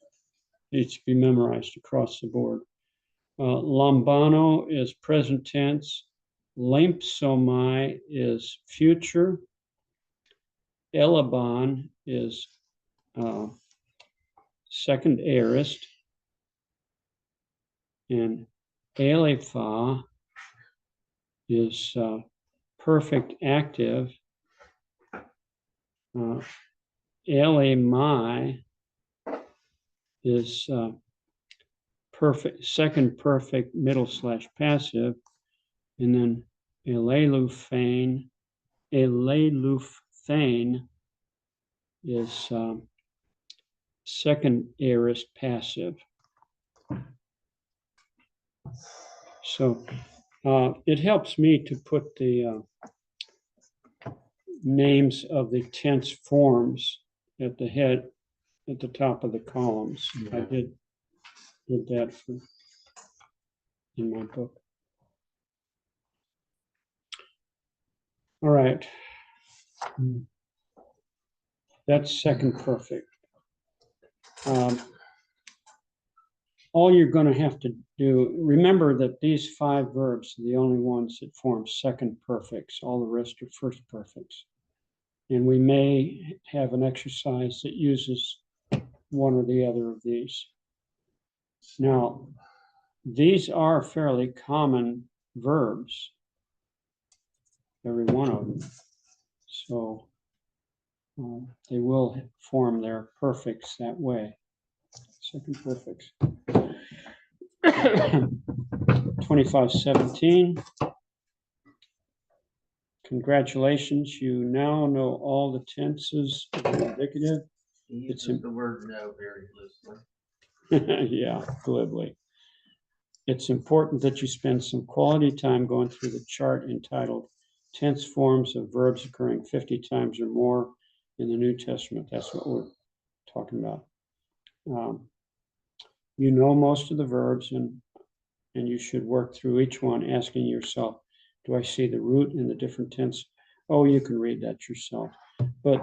needs to be memorized across the board. Lambano is present tense. Limpsomai is future. Elabon is second aorist. And Alepha is perfect active. Elamai is perfect, second perfect middle slash passive. And then Eleleuphane is second aorist passive. So it helps me to put the names of the tense forms at the head, at the top of the columns. I did that in my book. All right. That's second perfect. All you're going to have to do, remember that these 5 verbs are the only ones that form second perfects. All the rest are first perfects. And we may have an exercise that uses one or the other of these. Now, these are fairly common verbs, every one of them. So they will form their perfects that way, second perfects. 2517. Congratulations, you now know all the tenses of the indicative. He It's uses the word no very loosely. Yeah, glibly. It's important that you spend some quality time going through the chart entitled Tense Forms of Verbs Occurring 50 Times or More in the New Testament. That's what we're talking about. You know most of the verbs, and you should work through each one, asking yourself, do I see the root in the different tense? Oh, you can read that yourself. But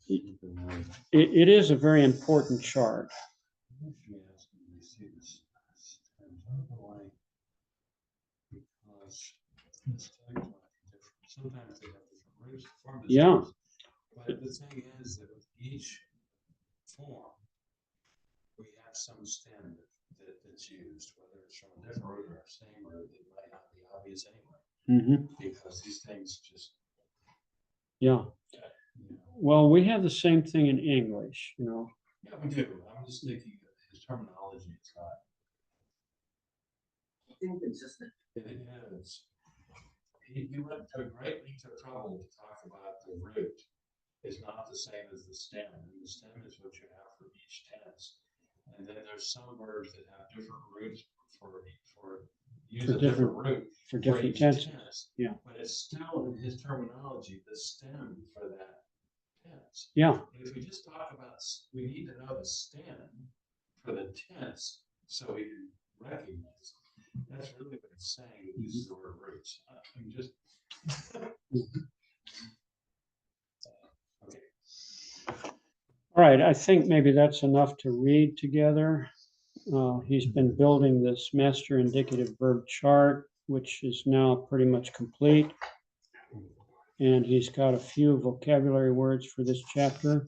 it is a very important chart. Sometimes they have different roots. Yeah. But the thing is that with each form, we have some stem that's used, whether it's from a different root or a same root, it might not be obvious anyway. Because these things just. Yeah. Well, we have the same thing in English, Yeah, we do. I'm just thinking of his terminology. It's not. Inconsistent. It is. He went to great length of trouble to talk about the root. It's not the same as the stem. And the stem is what you have for each tense. And then there's some verbs that have different roots for use a different root for different each tenses. tense. Yeah. But it's still in his terminology the stem for that tense. Yeah. But if we just talk about, we need to know the stem for the tense so we can recognize it. That's really what it's saying. It uses the word roots. I'm just. Okay. All right, I think maybe that's enough to read together. He's been building this master indicative verb chart, which is now pretty much complete. And he's got a few vocabulary words for this chapter.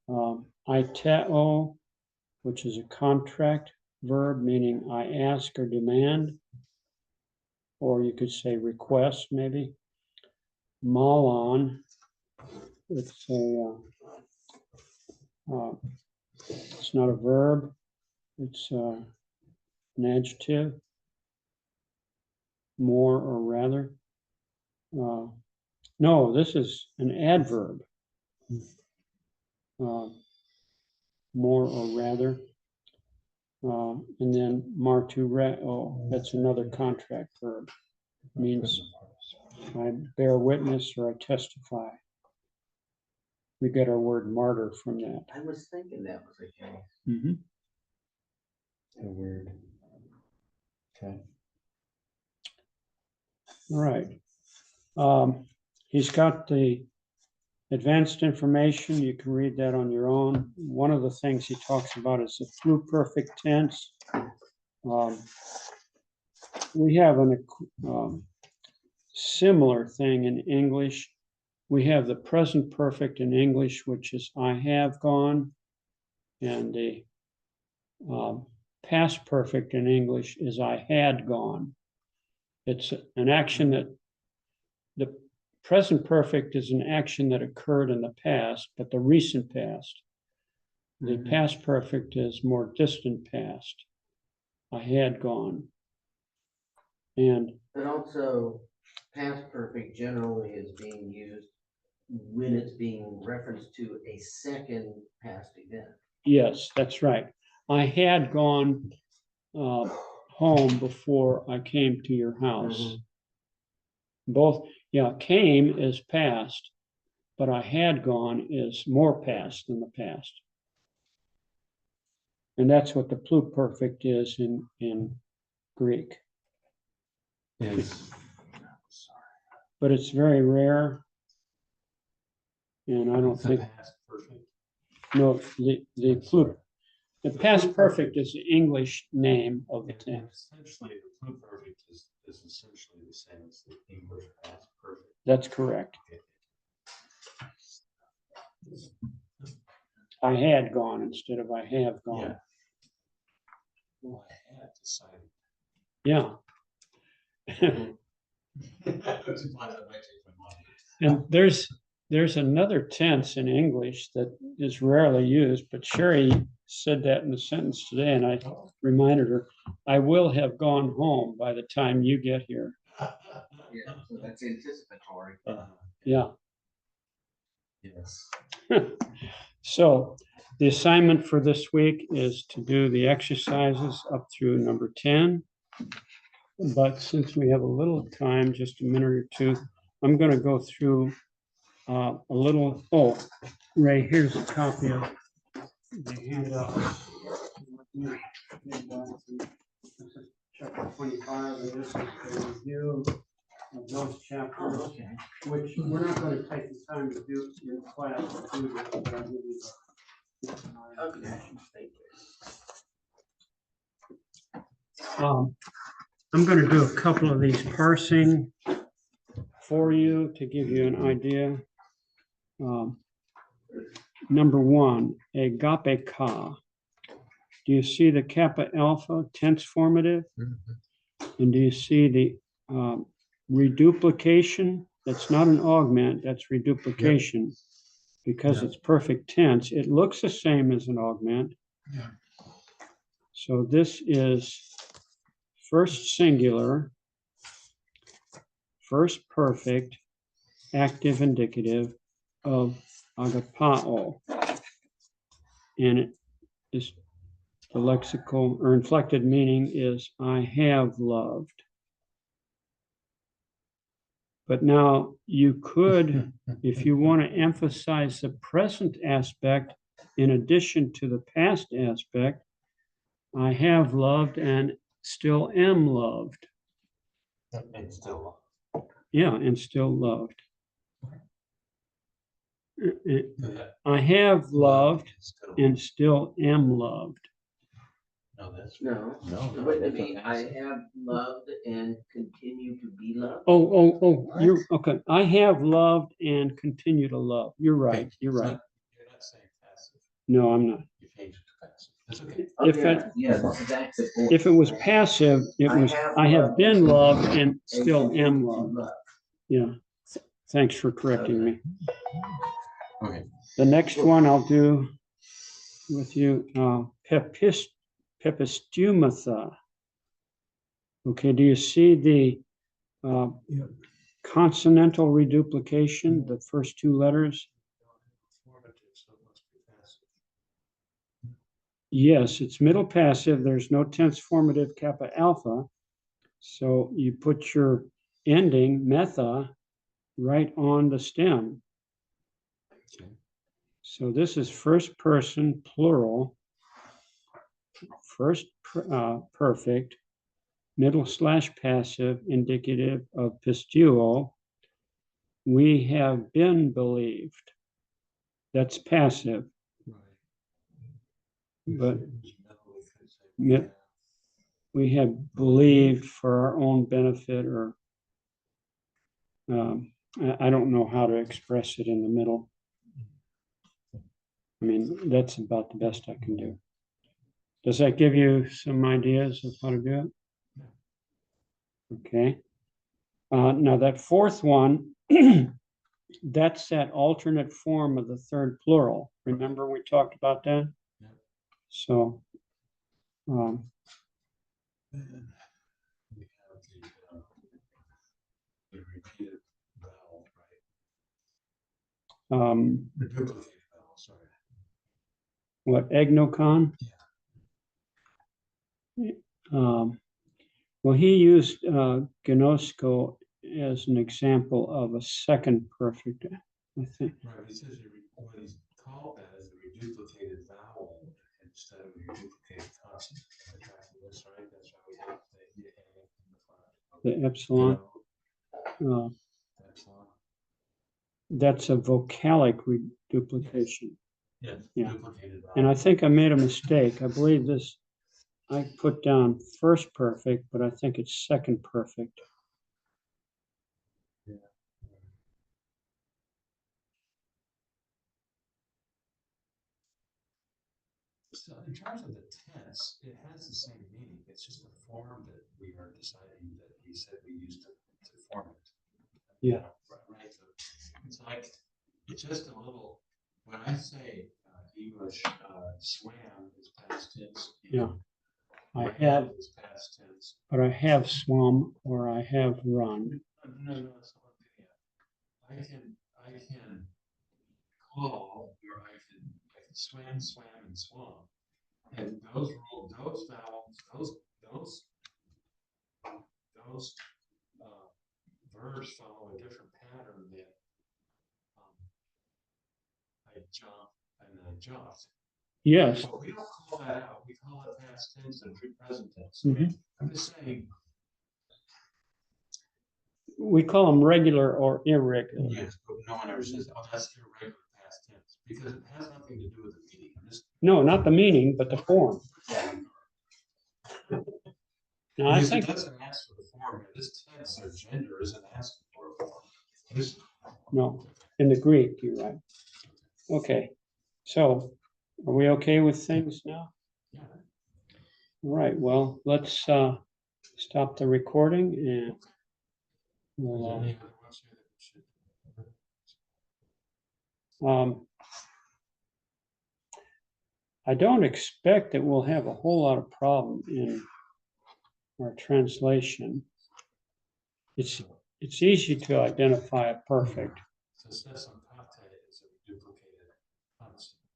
Aiteo, which is a contract verb, meaning I ask or demand, or you could say request maybe. Malon, it's not a verb, it's an adjective, more or rather. No, this is an adverb, more or rather. And then martureo, that's another contract verb. Means I bear witness or I testify. We get our word martyr from that. I was thinking that was the case. Mm-hmm. A word. Okay. All right. He's got the advanced information. You can read that on your own. One of the things he talks about is the pluperfect tense. We have a similar thing in English. We have the present perfect in English, which is I have gone, and the past perfect in English is I had gone. It's an action that the present perfect is an action that occurred in the past, but the recent past. The past perfect is more distant past. I had gone. And But also, past perfect generally is being used when it's being referenced to a second past event. yes, that's right. I had gone home before I came to your house. Mhm. Both, yeah, came is past, but I had gone is more past than the past. And that's what the pluperfect is in Greek. Is, But it's very rare. And I don't the think, past perfect. no, the past perfect is the English name of the And tense. essentially, the pluperfect is essentially the same as the English past perfect. That's correct. Okay. I had gone instead of I have gone. Yeah. Well, I had decided. Yeah. That's why that might take my money. And there's another tense in English that is rarely used, but Sherry said that in the sentence today, and I reminded her, I will have gone home by the time you get here. Yeah, so that's anticipatory. Yeah. Yes. So the assignment for this week is to do the exercises up through number 10. But since we have a little time, just a minute or two, I'm going to go through a little, oh, Ray, here's a copy of the handout. This is chapter 25, and this is a review of those chapters, Okay. which we're not going to take the time to do in class to do this, but I'll give you the. Okay. Thank you. I'm going to do a couple of these parsing for you to give you an idea. Number one, agape ka. Do you see the kappa alpha tense formative? And do you see the reduplication? That's not an augment, that's reduplication. Because Yeah. it's perfect tense. It looks the same as an augment. Yeah. So this is first singular, first perfect, active indicative of agapao. And it is the lexical or inflected meaning is I have loved. But now you could, if you want to emphasize the present aspect in addition to the past aspect, I have loved and still am loved. And still. Yeah, and still loved. I have loved and still am loved. No, that's. No, No, wouldn't it that's be, a I passive. have loved and continue to be loved? Oh, you're okay. I have loved and continue to love. You're right. You're It's right. not- You're not saying passive. No, I'm not. You changed it to passive. That's okay. Oh, If yeah, it, yeah, this is active voice. if it was passive, it was I have been loved and And still continue am to loved. love. Yeah. Thanks for correcting me. Okay. The next one I'll do with you, pepistumata. Okay, do you see the consonantal reduplication, the first two letters? Formative, so it must be passive. Yes, it's middle passive. There's no tense formative kappa alpha. So you put your ending metha right on the stem. Okay. So this is first person plural, first perfect, middle / passive, indicative of pistuo. We have been believed. That's passive. Right. But We Yeah. we have believed for our own benefit, or I don't know how to express it in the middle. I mean, that's about the best I can do. Does that give you some ideas of how to do it? Okay. Now that fourth one, that's that alternate form of the third plural. Remember we talked about that? Yeah. So We have the The duplicated vowel, sorry. what, egnocon? Well, he used gnosko as an example of a second perfect, I think. Right, he says what he's called that is a reduplicated vowel instead of a reduplicated consonant. That's right, that's why we have the A in the front. The epsilon. Epsilon. That's a vocalic reduplication. Yes, Yeah. duplicated vowel. And I think I made a mistake. I believe this, I put down first perfect, but I think it's second perfect. Yeah. So in terms of the tense, it has the same meaning. It's just the form that we are deciding that he said we used to form it. Yeah. Right. So it's like, it's just a little, when I say English swam is past tense. Yeah. I read have, is past tense. but I have swum or I have run. No, that's not what I'm getting at. I can call, or I can swam, swam, and swum. And those vowels, those verbs follow a different pattern than I jump and I jumped. Yes. But we don't call that out. We call it past tense and present tense. Mhm. I'm just saying. We call them regular or irregular. Yes, but no one ever says, "Oh, that's irregular past tense," because it has nothing to do with the meaning. No, not the meaning, but the form. Now, I Because think it doesn't ask for the form. This tense or gender isn't asking for a form. no, in the Greek, you're right. Okay, so are we okay with things now? Yeah. All right, well, let's stop the recording and we'll, Any other ones here that we should? I don't expect that we'll have a whole lot of problem in our translation. It's easy to identify a perfect. So sesokate is a duplicated consonant.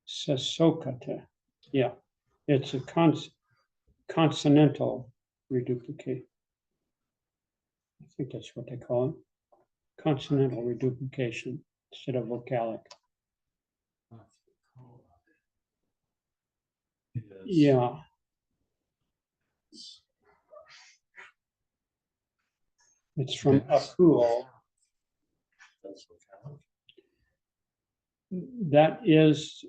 Sesokate, yeah, it's a consonantal reduplicate. I think that's what they call it. Consonantal reduplication instead of vocalic. Yeah. It's from akuo. That's vocalic. That is,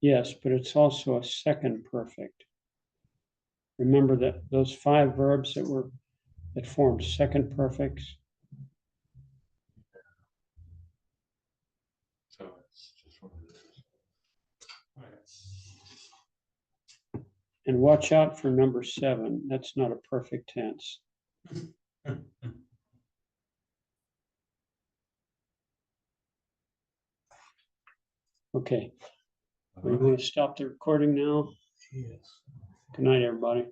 yes, but it's also a second perfect. Remember that those 5 verbs that formed second perfects. So it's just what it is. All right. And watch out for number 7. That's not a perfect tense. Okay. We want to stop the recording now. Yes. Good night, everybody.